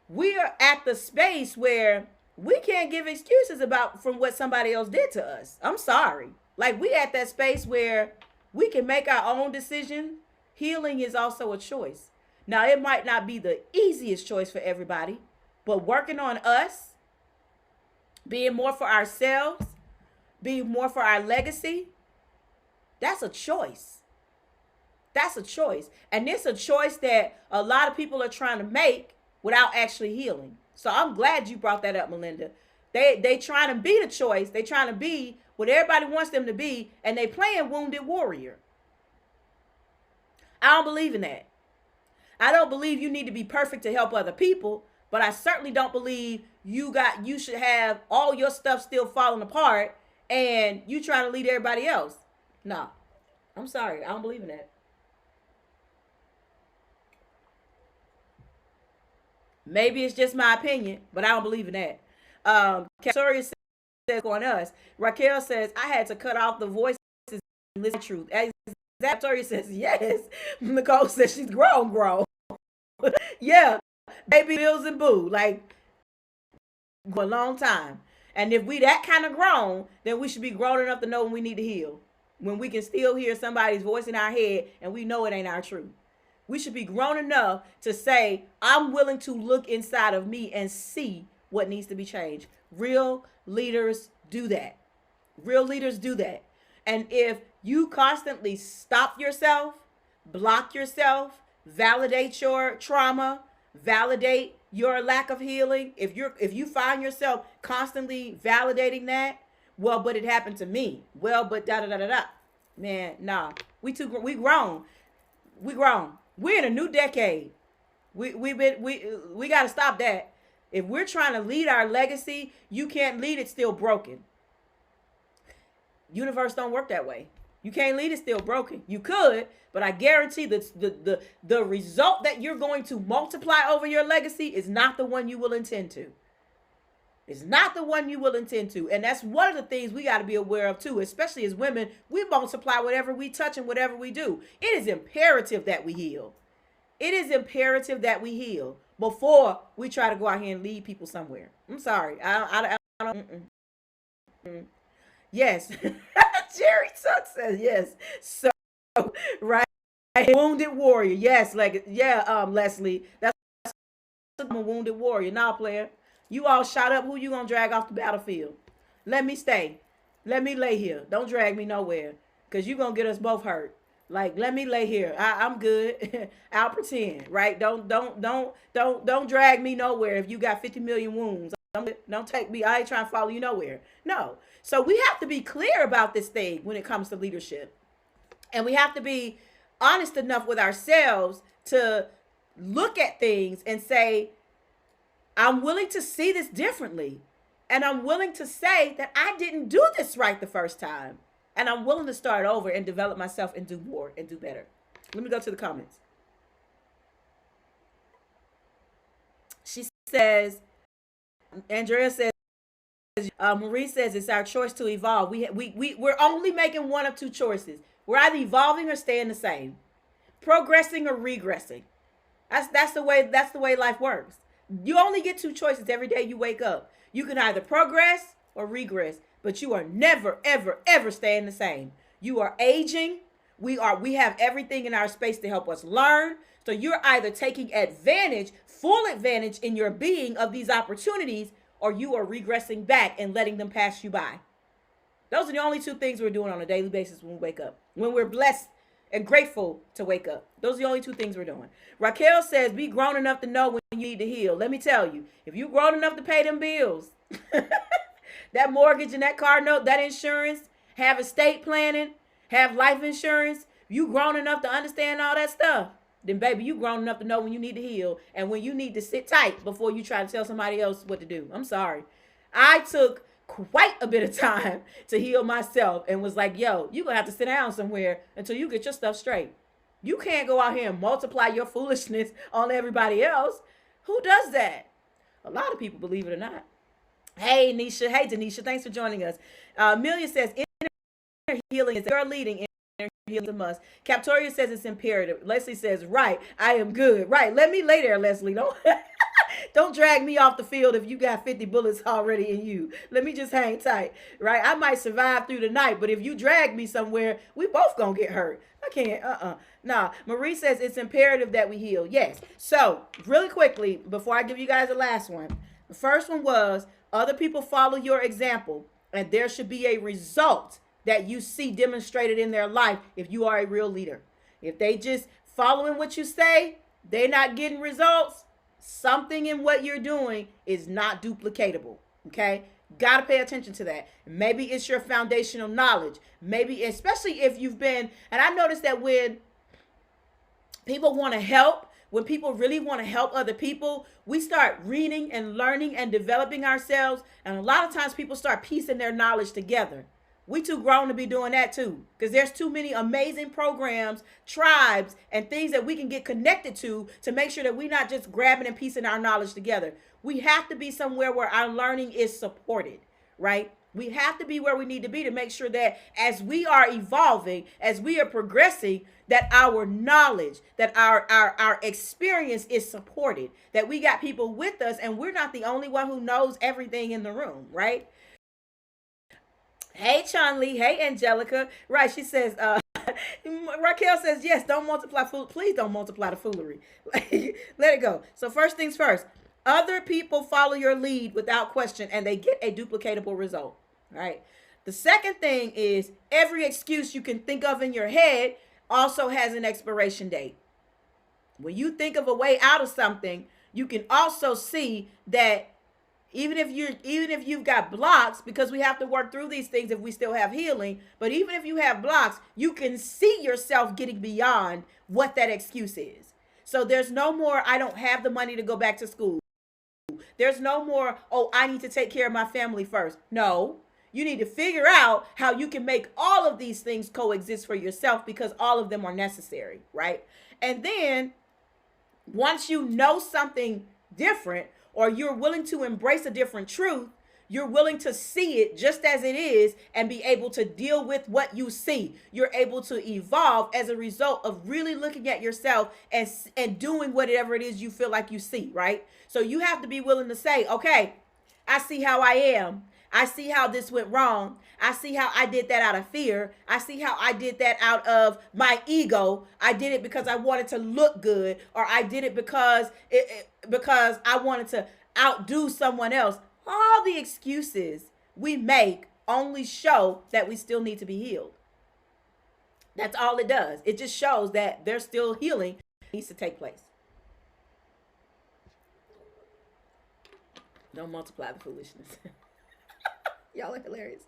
we are at the space where we can't give excuses from what somebody else did to us. I'm sorry. Like we at that space where we can make our own decision. Healing is also a choice. Now, it might not be the easiest choice for everybody, but working on us, being more for ourselves, being more for our legacy, that's a choice. That's a choice. And it's a choice that a lot of people are trying to make without actually healing. So I'm glad you brought that up, Melinda. They trying to be the choice. They trying to be what everybody wants them to be, and they playing wounded warrior. I don't believe in that. I don't believe you need to be perfect to help other people, but I certainly don't believe you should have all your stuff still falling apart and you trying to lead everybody else. No. I'm sorry. I don't believe in that. Maybe it's just my opinion, but I don't believe in that. Victoria says on us. Raquel says, I had to cut off the voices and listen to truth. Victoria says, yes. Nicole says she's grown. Yeah. Baby Bills and Boo. Like, for a long time. And if we that kind of grown, then we should be grown enough to know when we need to heal. When we can still hear somebody's voice in our head and we know it ain't our truth. We should be grown enough to say, I'm willing to look inside of me and see what needs to be changed. Real leaders do that. Real leaders do that. And if you constantly stop yourself, block yourself, validate your trauma, validate your lack of healing, if you find yourself constantly validating that, Well, but it happened to me. Well, but da da da da da. Man, nah. We grown. We grown. We're in a new decade. We got to stop that. If we're trying to lead our legacy, you can't lead it still broken. Universe don't work that way. You can't lead it still broken. You could, but I guarantee that the result that you're going to multiply over your legacy is not the one you will intend to. It's not the one you will intend to. And that's one of the things we got to be aware of too, especially as women. We multiply whatever we touch and whatever we do. It is imperative that we heal. It is imperative that we heal before we try to go out here and lead people somewhere. I'm sorry. I don't. Mm-mm. Yes. Jerry Tuck says yes. So, right. Wounded warrior. Yes. Like, yeah, Leslie. That's I'm a wounded warrior. Now, player, you all shot up. Who you gonna drag off the battlefield? Let me stay. Let me lay here. Don't drag me nowhere, cause you gonna get us both hurt. Like, let me lay here. I'm good. I'll pretend, right? Don't drag me nowhere if you got 50 million wounds. Don't take me. I ain't trying to follow you nowhere. No. So we have to be clear about this thing when it comes to leadership, and we have to be honest enough with ourselves to look at things and say, I'm willing to see this differently. And I'm willing to say that I didn't do this right the first time. And I'm willing to start over and develop myself and do more and do better. Let me go to the comments. She says, Andrea says, Marie says it's our choice to evolve. We're only making one of two choices. We're either evolving or staying the same, progressing or regressing. That's the way life works. You only get two choices every day you wake up. You can either progress or regress, but you are never, ever, ever staying the same. You are aging. We have everything in our space to help us learn. So you're either taking advantage, full advantage in your being of these opportunities, or you are regressing back and letting them pass you by. Those are the only two things we're doing on a daily basis when we wake up. When we're blessed and grateful to wake up. Those are the only two things we're doing. Raquel says, be grown enough to know when you need to heal. Let me tell you, if you're grown enough to pay them bills, that mortgage and that car note, that insurance, have estate planning, have life insurance, you grown enough to understand all that stuff, then baby, you grown enough to know when you need to heal and when you need to sit tight before you try to tell somebody else what to do. I'm sorry. I took quite a bit of time to heal myself and was like, yo, you're going to have to sit down somewhere until you get your stuff straight. You can't go out here and multiply your foolishness on everybody else. Who does that? A lot of people, believe it or not. Hey, Nisha. Hey, Denisha. Thanks for joining us. Amelia says, inner healing is your leading. Inner healing is a must. Captoria says it's imperative. Leslie says, right, I am good. Right, let me lay there, Leslie. Don't drag me off the field if you got 50 bullets already in you. Let me just hang tight, right? I might survive through the night, but if you drag me somewhere, we both gonna get hurt. I can't, Nah, Marie says it's imperative that we heal. Yes. So, really quickly, before I give you guys the last one, the first one was, other people follow your example, and there should be a result that you see demonstrated in their life if you are a real leader. If they just following what you say, they're not getting results, something in what you're doing is not duplicatable. Okay? Got to pay attention to that. Maybe it's your foundational knowledge. Maybe, especially if you've been, and I noticed that when people want to help, when people really want to help other people, we start reading and learning and developing ourselves. And a lot of times people start piecing their knowledge together. We too grown to be doing that too, because there's too many amazing programs, tribes, and things that we can get connected to make sure that we're not just grabbing and piecing our knowledge together. We have to be somewhere where our learning is supported, right? We have to be where we need to be to make sure that as we are evolving, as we are progressing, that our knowledge, that our experience is supported, that we got people with us and we're not the only one who knows everything in the room, right? Hey, Chun-Li. Hey, Angelica. Right, she says, Raquel says, yes, don't multiply fool. Please don't multiply the foolery. Let it go. So first things first, other people follow your lead without question and they get a duplicatable result, right? The second thing is every excuse you can think of in your head also has an expiration date. When you think of a way out of something, you can also see that Even if you've got blocks, because we have to work through these things if we still have healing, but even if you have blocks, you can see yourself getting beyond what that excuse is. So there's no more, I don't have the money to go back to school. There's no more, oh, I need to take care of my family first. No, you need to figure out how you can make all of these things coexist for yourself, because all of them are necessary, right? And then once you know something different, or you're willing to embrace a different truth, you're willing to see it just as it is and be able to deal with what you see. You're able to evolve as a result of really looking at yourself and doing whatever it is you feel like you see, right? So you have to be willing to say, okay, I see how I am. I see how this went wrong. I see how I did that out of fear. I see how I did that out of my ego. I did it because I wanted to look good, or I did it because I wanted to outdo someone else. All the excuses we make only show that we still need to be healed. That's all it does. It just shows that there's still healing that needs to take place. Don't multiply the foolishness. Y'all are hilarious.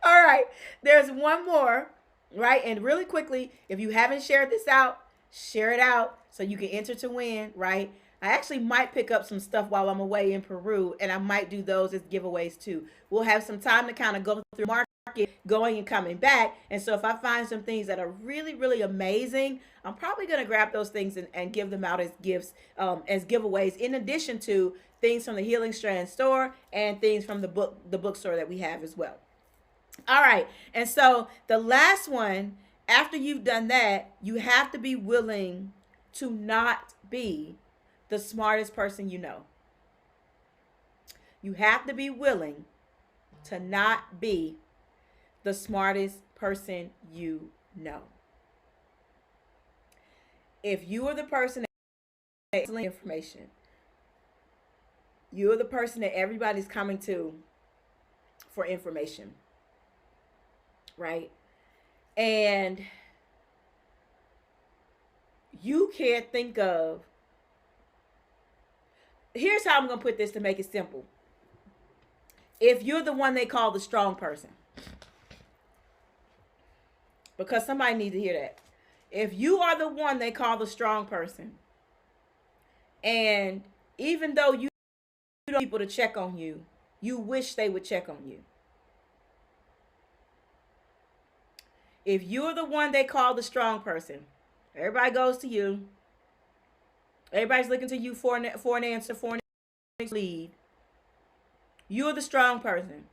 All right. There's one more, right? And really quickly, if you haven't shared this out, share it out so you can enter to win, right? I actually might pick up some stuff while I'm away in Peru, and I might do those as giveaways too. We'll have some time to kind of go through market, going and coming back. And so if I find some things that are really, really amazing, I'm probably going to grab those things and give them out as gifts, as giveaways, in addition to things from the Healing Strand store and things from the bookstore that we have as well. All right. And so the last one, after you've done that, you have to be willing to not be the smartest person you know. You have to be willing to not be the smartest person you know. If you are the person that has information, you're the person that everybody's coming to for information, right? And you can't think of, here's how I'm going to put this to make it simple. If you're the one they call the strong person, because somebody needs to hear that. If you are the one they call the strong person, and even though you don't people to check on you, you wish they would check on you. If you're the one they call the strong person, everybody goes to you. Everybody's looking to you for an answer, for an lead. You're the strong person.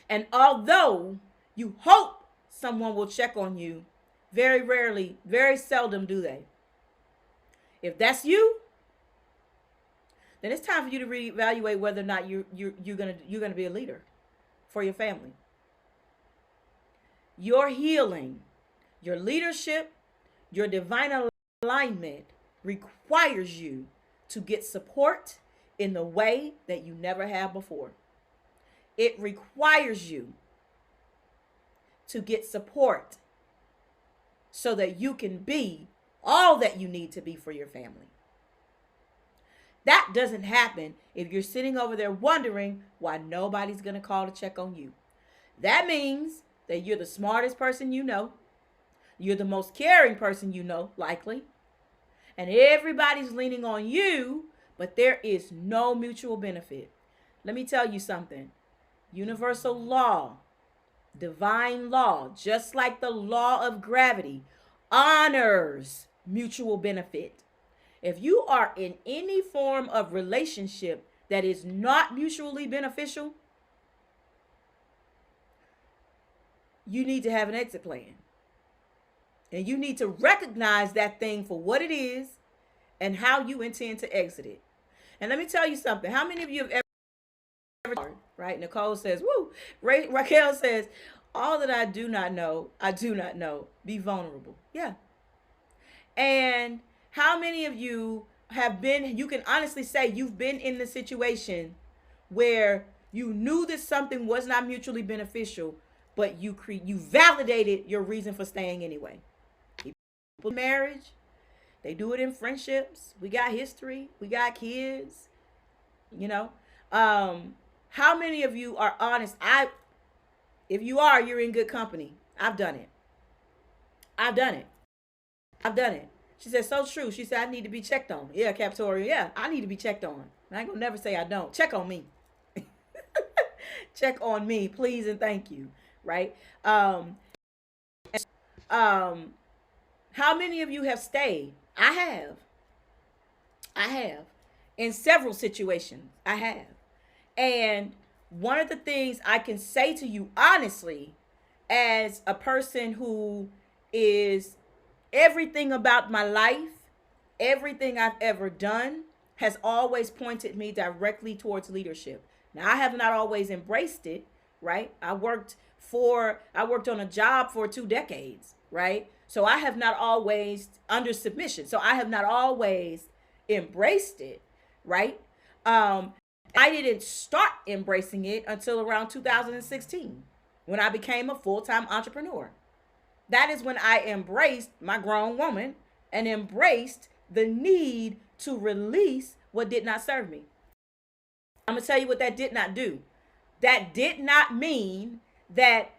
And although you hope someone will check on you, very rarely, very seldom do they. If that's you, then it's time for you to reevaluate whether or not you're gonna be a leader for your family. Your healing, your leadership, your divine alignment requires you to get support in the way that you never have before. It requires you to get support so that you can be all that you need to be for your family. That doesn't happen if you're sitting over there wondering why nobody's going to call to check on you. That means that you're the smartest person you know. You're the most caring person you know, likely. And everybody's leaning on you, but there is no mutual benefit. Let me tell you something. Universal law, divine law, just like the law of gravity, honors mutual benefit. If you are in any form of relationship that is not mutually beneficial, you need to have an exit plan. And you need to recognize that thing for what it is and how you intend to exit it. And let me tell you something. How many of you have ever, right? Nicole says, woo. Raquel says, all that I do not know. Be vulnerable. Yeah. And how many of you have been, you can honestly say you've been in the situation where you knew that something was not mutually beneficial, but you validated your reason for staying anyway. People in marriage, they do it in friendships. We got history. We got kids. You know, Um, how many of you are honest? If you are, you're in good company. I've done it. I've done it. I've done it. She said, so true. She said, I need to be checked on. Yeah, Captoria. Yeah, I need to be checked on. I ain't gonna never say I don't. Check on me. Check on me, please and thank you. Right? Um, how many of you have stayed? I have. I have. In several situations, I have. And one of the things I can say to you honestly, as a person who is everything about my life, everything I've ever done has always pointed me directly towards leadership. Now, I have not always embraced it, right? I worked on a job for 2 decades, right? So I have not always under submission. So I have not always embraced it, right? I didn't start embracing it until around 2016 when I became a full-time entrepreneur. That is when I embraced my grown woman and embraced the need to release what did not serve me. I'm going to tell you what that did not do. That did not mean that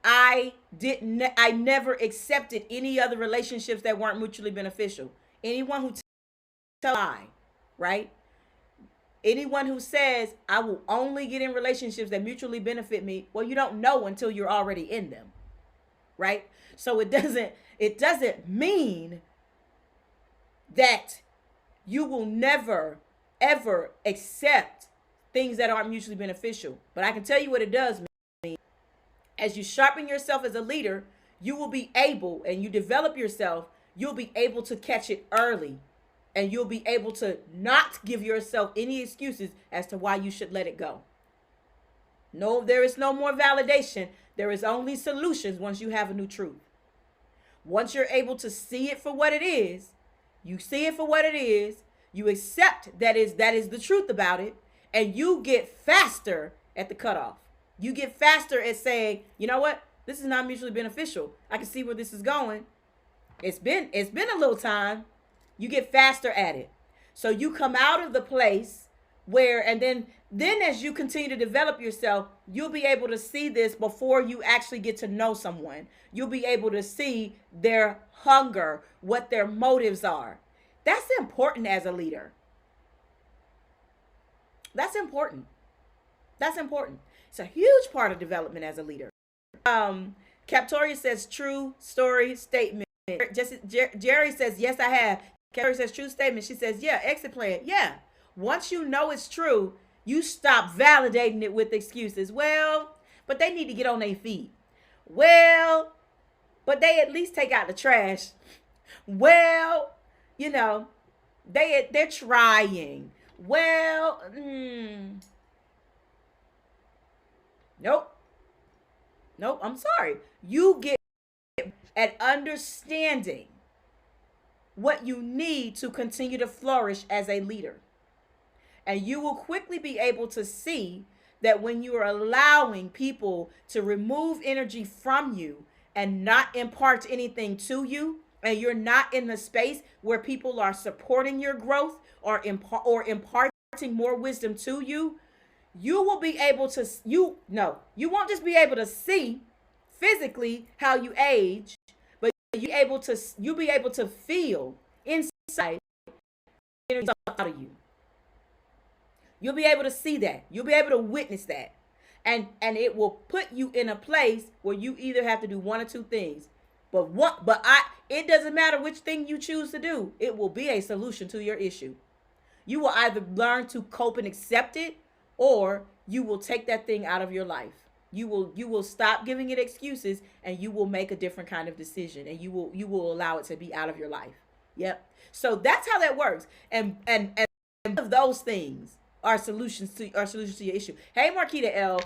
I never accepted any other relationships that weren't mutually beneficial. Anyone who tells a lie, right? Anyone who says I will only get in relationships that mutually benefit me, well, you don't know until you're already in them, right? So it doesn't mean that you will never ever accept things that aren't mutually beneficial. But I can tell you what it does mean. As you sharpen yourself as a leader, you will be able, and you develop yourself, you'll be able to catch it early. And you'll be able to not give yourself any excuses as to why you should let it go. No, there is no more validation. There is only solutions once you have a new truth. Once you're able to see it for what it is, you see it for what it is, you accept that is the truth about it, and you get faster at the cutoff. You get faster at saying, you know what? This is not mutually beneficial. I can see where this is going. It's been a little time. You get faster at it. So you come out of the place where, and then as you continue to develop yourself, you'll be able to see this before you actually get to know someone. You'll be able to see their hunger, what their motives are. That's important as a leader. That's important. That's important. It's a huge part of development as a leader. Captoria says true story statement. Jerry says, yes, I have. Carrie says true statement. She says, yeah, exit plan. Yeah. Once you know it's true, you stop validating it with excuses. Well, but they need to get on their feet. Well, but they at least take out the trash. Well, you know, they're trying. Well, nope. Nope, I'm sorry. You get at understanding what you need to continue to flourish as a leader. And you will quickly be able to see that when you are allowing people to remove energy from you and not impart anything to you, and you're not in the space where people are supporting your growth or imparting more wisdom to you, you will be able to, you won't just be able to see physically how you age, but you'll be able to feel inside energy out of you. You'll be able to see that. You'll be able to witness that. And it will put you in a place where you either have to do one or two things. It doesn't matter which thing you choose to do. It will be a solution to your issue. You will either learn to cope and accept it, or you will take that thing out of your life. You will stop giving it excuses, and you will make a different kind of decision, and you will allow it to be out of your life. Yep. So that's how that works. And of those things are solutions to your issue. Hey, Marquita L.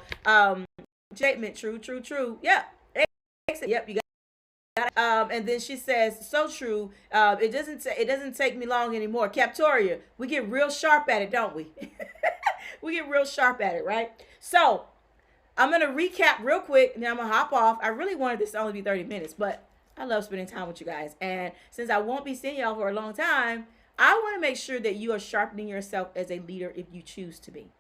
Statement true. Yeah. Yep. You got. And then she says, so true. It doesn't take me long anymore. Captoria, we get real sharp at it, don't we? We get real sharp at it, right? So I'm gonna recap real quick, and then I'm gonna hop off. I really wanted this to only be 30 minutes, but I love spending time with you guys. And since I won't be seeing y'all for a long time, I want to make sure that you are sharpening yourself as a leader if you choose to be.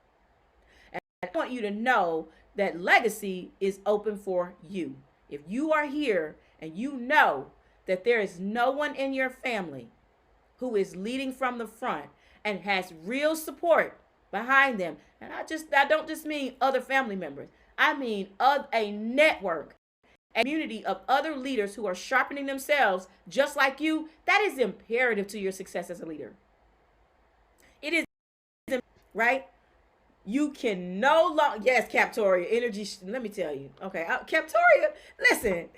I want you to know that legacy is open for you. If you are here and you know that there is no one in your family who is leading from the front and has real support behind them, and I don't just mean other family members. I mean a network, a community of other leaders who are sharpening themselves just like you. That is imperative to your success as a leader. It is, right? You can no longer, yes, Captoria, energy, let me tell you. Okay, Captoria, listen.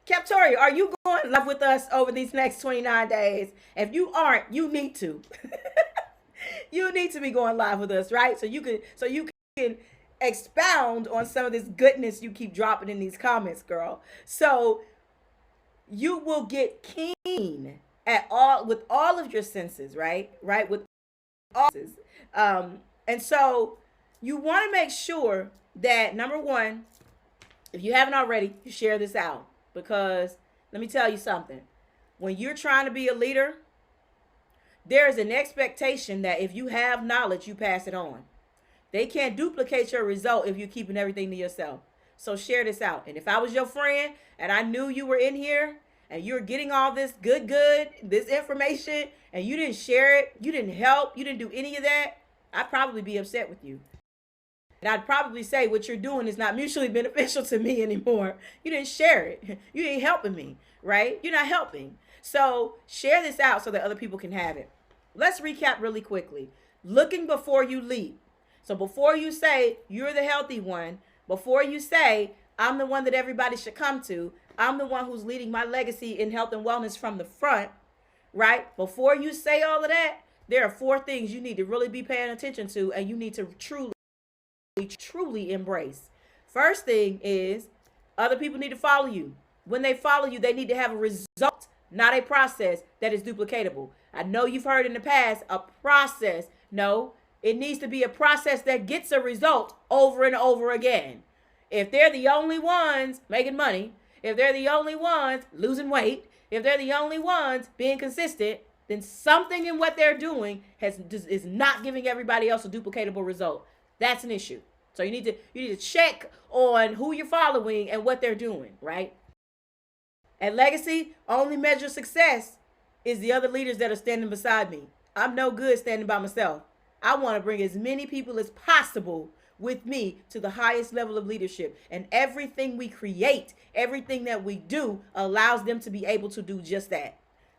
Captoria, are you going live with us over these next 29 days? If you aren't, you need to. You need to be going live with us, right? So you can expound on some of this goodness you keep dropping in these comments, girl. So you will get keen at all with all of your senses, right? Right? With all senses. And so you want to make sure that, number one, if you haven't already, you share this out. Because let me tell you something. When you're trying to be a leader, there is an expectation that if you have knowledge, you pass it on. They can't duplicate your result if you're keeping everything to yourself. So share this out. And if I was your friend and I knew you were in here and you're getting all this this information, and you didn't share it, you didn't help, you didn't do any of that, I'd probably be upset with you. And I'd probably say what you're doing is not mutually beneficial to me anymore. You didn't share it. You ain't helping me, right? You're not helping. So share this out so that other people can have it. Let's recap really quickly. Looking before you leap. So before you say you're the healthy one, before you say I'm the one that everybody should come to, I'm the one who's leading my legacy in health and wellness from the front, right? Before you say all of that, there are 4 things you need to really be paying attention to, and you need to truly embrace. First thing is, other people need to follow you. When they follow you, they need to have a result, not a process that is duplicatable. I know you've heard in the past a process. No, it needs to be a process that gets a result over and over again. If they're the only ones making money, if they're the only ones losing weight, if they're the only ones being consistent, then something in what they're doing is not giving everybody else a duplicatable result. That's an issue. So you need to check on who you're following and what they're doing, right? At Legacy, only measure success is the other leaders that are standing beside me. I'm no good standing by myself. I want to bring as many people as possible with me to the highest level of leadership. And everything we create, everything that we do allows them to be able to do just that.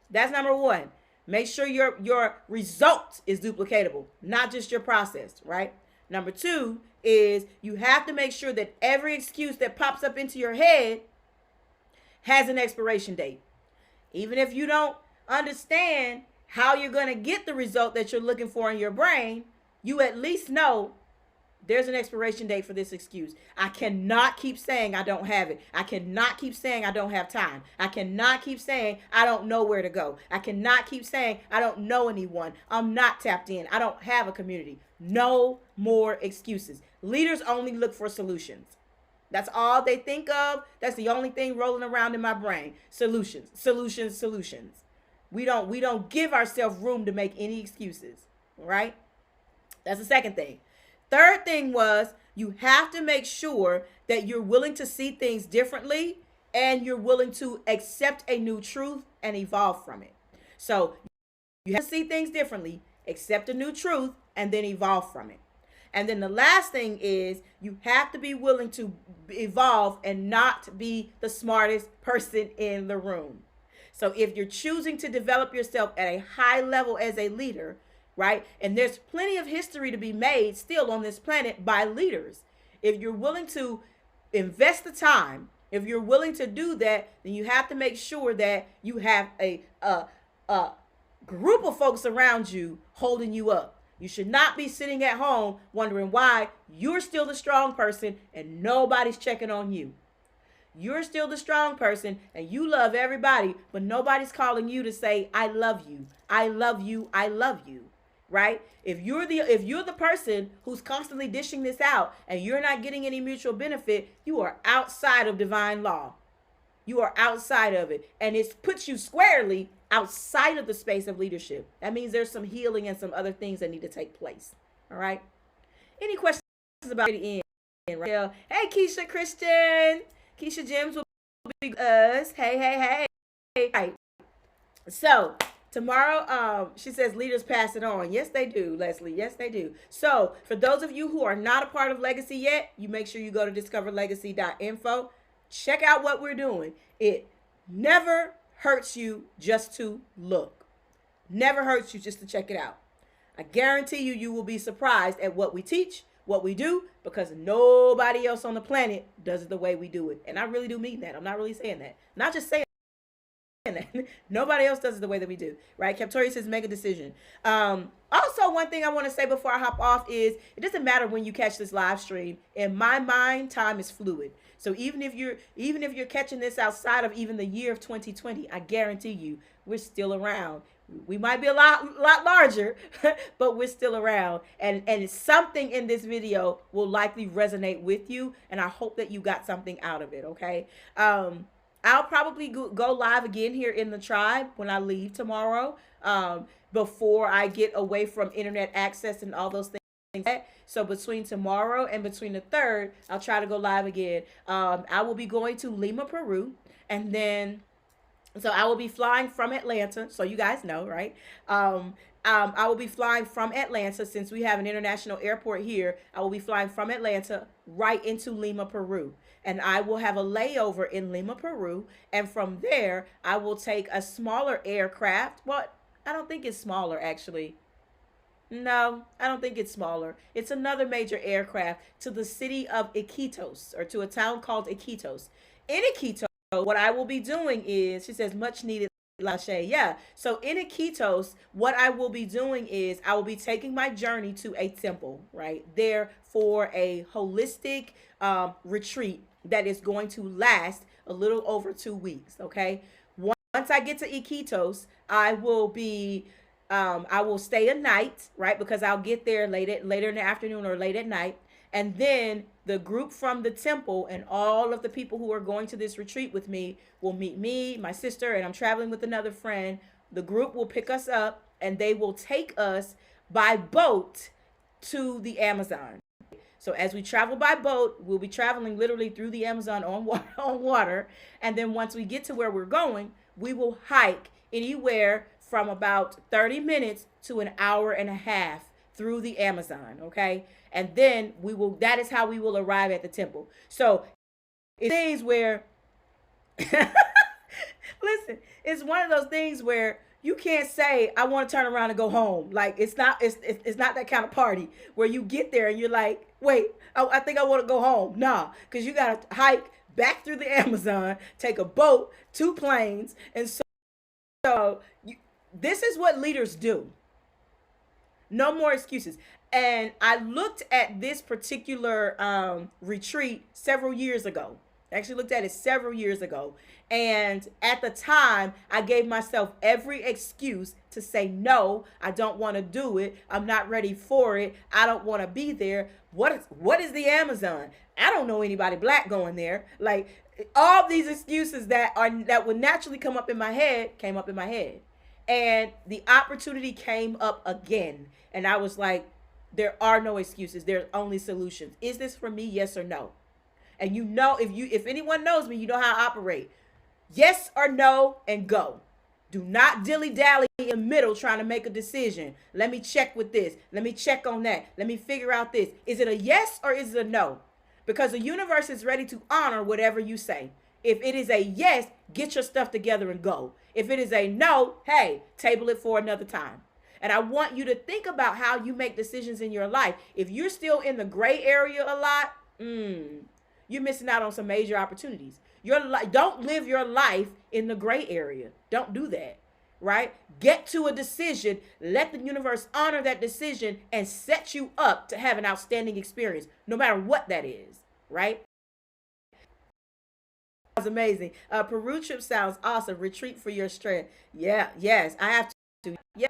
That's number 1. Make sure your result is duplicatable, not just your process, right? Number 2 is you have to make sure that every excuse that pops up into your head has an expiration date. Even if you don't understand how you're going to get the result that you're looking for in your brain, you at least know there's an expiration date for this excuse. I cannot keep saying I don't have it. I cannot keep saying I don't have time. I cannot keep saying I don't know where to go. I cannot keep saying I don't know anyone. I'm not tapped in. I don't have a community. No more excuses. Leaders only look for solutions. That's all they think of. That's the only thing rolling around in my brain. Solutions, solutions, solutions. We don't give ourselves room to make any excuses, right? That's the second thing. Third thing was you have to make sure that you're willing to see things differently and you're willing to accept a new truth and evolve from it. So you have to see things differently, accept a new truth, and then evolve from it. And then the last thing is you have to be willing to evolve and not be the smartest person in the room. So if you're choosing to develop yourself at a high level as a leader, right? And there's plenty of history to be made still on this planet by leaders. If you're willing to invest the time, if you're willing to do that, then you have to make sure that you have a group of folks around you holding you up. You should not be sitting at home wondering why you're still the strong person and nobody's checking on you. You're still the strong person and you love everybody, but nobody's calling you to say, I love you. I love you. I love you. Right? If you're the person who's constantly dishing this out and you're not getting any mutual benefit, you are outside of divine law. You are outside of it. And it puts you squarely outside of the space of leadership. That means there's some healing and some other things that need to take place. All right? Any questions? about to end, right? Hey, Keisha Christian. Keisha Gems will be with us. Hey, hey, hey. All right. So tomorrow, she says leaders pass it on. Yes, they do, Leslie. Yes, they do. So for those of you who are not a part of Legacy yet, you make sure you go to discoverlegacy.info. Check out what we're doing. It never hurts you just to look. Never hurts you just to check it out. I guarantee you, you will be surprised at what we teach, what we do, because nobody else on the planet does it the way we do it. And I really do mean that. I'm not really saying that. Not just saying that. Nobody else does it the way that we do, right? Captoria says make a decision. Also, one thing I want to say before I hop off is it doesn't matter when you catch this live stream. In my mind, time is fluid. So even if you're catching this outside of even the year of 2020, I guarantee you we're still around. We might be a lot larger, but we're still around. And something in this video will likely resonate with you, and I hope that you got something out of it, okay? I'll probably go live again here in the tribe when I leave tomorrow, before I get away from internet access and all those things. So between tomorrow and between the 3rd, I'll try to go live again. I will be going to Lima, Peru, and then so I will be flying from Atlanta. So you guys know, right? I will be flying from Atlanta since we have an international airport here. I will be flying from Atlanta right into Lima, Peru. And I will have a layover in Lima, Peru. And from there, I will take a smaller aircraft. Well, I don't think it's smaller, actually. No, I don't think it's smaller. It's another major aircraft to the city of Iquitos, or to a town called Iquitos. In Iquitos, what I will be doing is, she says, much needed Lachey. Yeah. So in Iquitos, what I will be doing is I will be taking my journey to a temple, right? There for a holistic retreat that is going to last a little over 2 weeks. Okay. Once I get to Iquitos, I will stay a night, right? Because I'll get there later in the afternoon or late at night. And then the group from the temple and all of the people who are going to this retreat with me will meet me, my sister, and I'm traveling with another friend. The group will pick us up and they will take us by boat to the Amazon. So as we travel by boat, we'll be traveling literally through the Amazon on water. And then once we get to where we're going, we will hike anywhere from about 30 minutes to an hour and a half through the Amazon, okay? And then that is how we will arrive at the temple. So it's things where, listen, it's one of those things where you can't say, I want to turn around and go home. Like, it's not that kind of party where you get there and you're like, wait, I think I want to go home. Nah, because you got to hike back through the Amazon, take a boat, 2 planes. And so this is what leaders do. No more excuses. And I looked at this particular retreat several years ago. I actually looked at it several years ago. And at the time, I gave myself every excuse to say, no, I don't want to do it. I'm not ready for it. I don't want to be there. What is the Amazon? I don't know anybody black going there. Like, all these excuses that would naturally come up in my head came up in my head. And the opportunity came up again. And I was like, there are no excuses. There's only solutions. Is this for me? Yes or no? And if anyone knows me, you know how I operate. Yes or no, and go. Do not dilly-dally in the middle trying to make a decision. Let me check with this. Let me check on that. Let me figure out this. Is it a yes or is it a no? Because the universe is ready to honor whatever you say. If it is a yes, get your stuff together and go. If it is a no, hey, table it for another time. And I want you to think about how you make decisions in your life. If you're still in the gray area a lot, you're missing out on some major opportunities. Don't live your life in the gray area. Don't do that, right? Get to a decision. Let the universe honor that decision and set you up to have an outstanding experience, no matter what that is, right? Sounds amazing. Peru trip sounds awesome. Retreat for your strength. Yeah, yes, I have to. Yeah.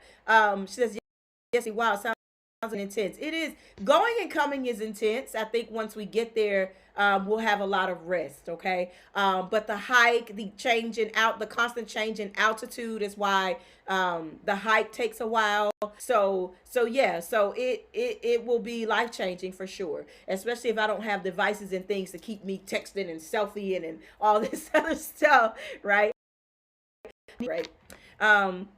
She says, yes, wow, sounds intense. It is, going and coming is intense. I think once we get there, we'll have a lot of rest. Okay, but the hike, the change in out, the constant change in altitude is why the hike takes a while. So yeah, so it will be life changing for sure. Especially if I don't have devices and things to keep me texting and selfieing and all this other stuff, right? Right. Um,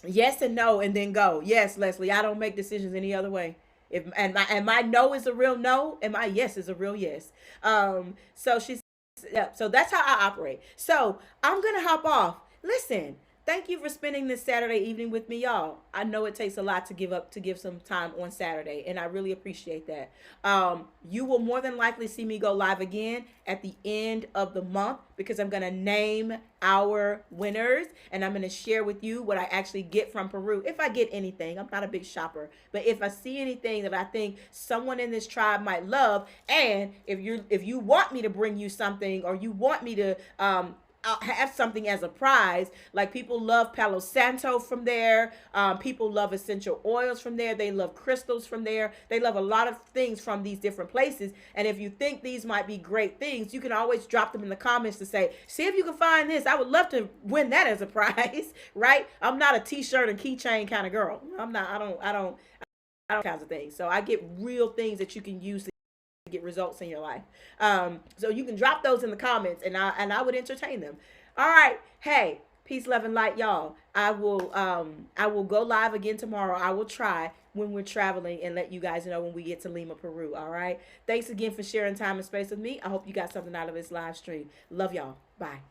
yes and no and then go. Yes, Leslie, I don't make decisions any other way. If and my no is a real no and my yes is a real yes. So she's, yeah, so that's how I operate. So I'm gonna hop off. Listen, thank you for spending this Saturday evening with me, y'all. I know it takes a lot to give up, to give some time on Saturday, and I really appreciate that. You will more than likely see me go live again at the end of the month because I'm gonna name our winners and I'm gonna share with you what I actually get from Peru. If I get anything, I'm not a big shopper, but if I see anything that I think someone in this tribe might love, and if you want me to bring you something, or you want me to have something as a prize. Like, people love Palo Santo from there. People love essential oils from there. They love crystals from there. They love a lot of things from these different places. And if you think these might be great things, you can always drop them in the comments to say, see if you can find this. I would love to win that as a prize, right? I'm not a t-shirt and keychain kind of girl. I'm not, I don't kinds of things. So I get real things that you can use to get results in your life. So you can drop those in the comments, and I would entertain them. All right, hey, peace, love, and light, y'all. I will go live again tomorrow. I will try when we're traveling and let you guys know when we get to Lima, Peru. All right. Thanks again for sharing time and space with me. I hope you got something out of this live stream. Love y'all. Bye.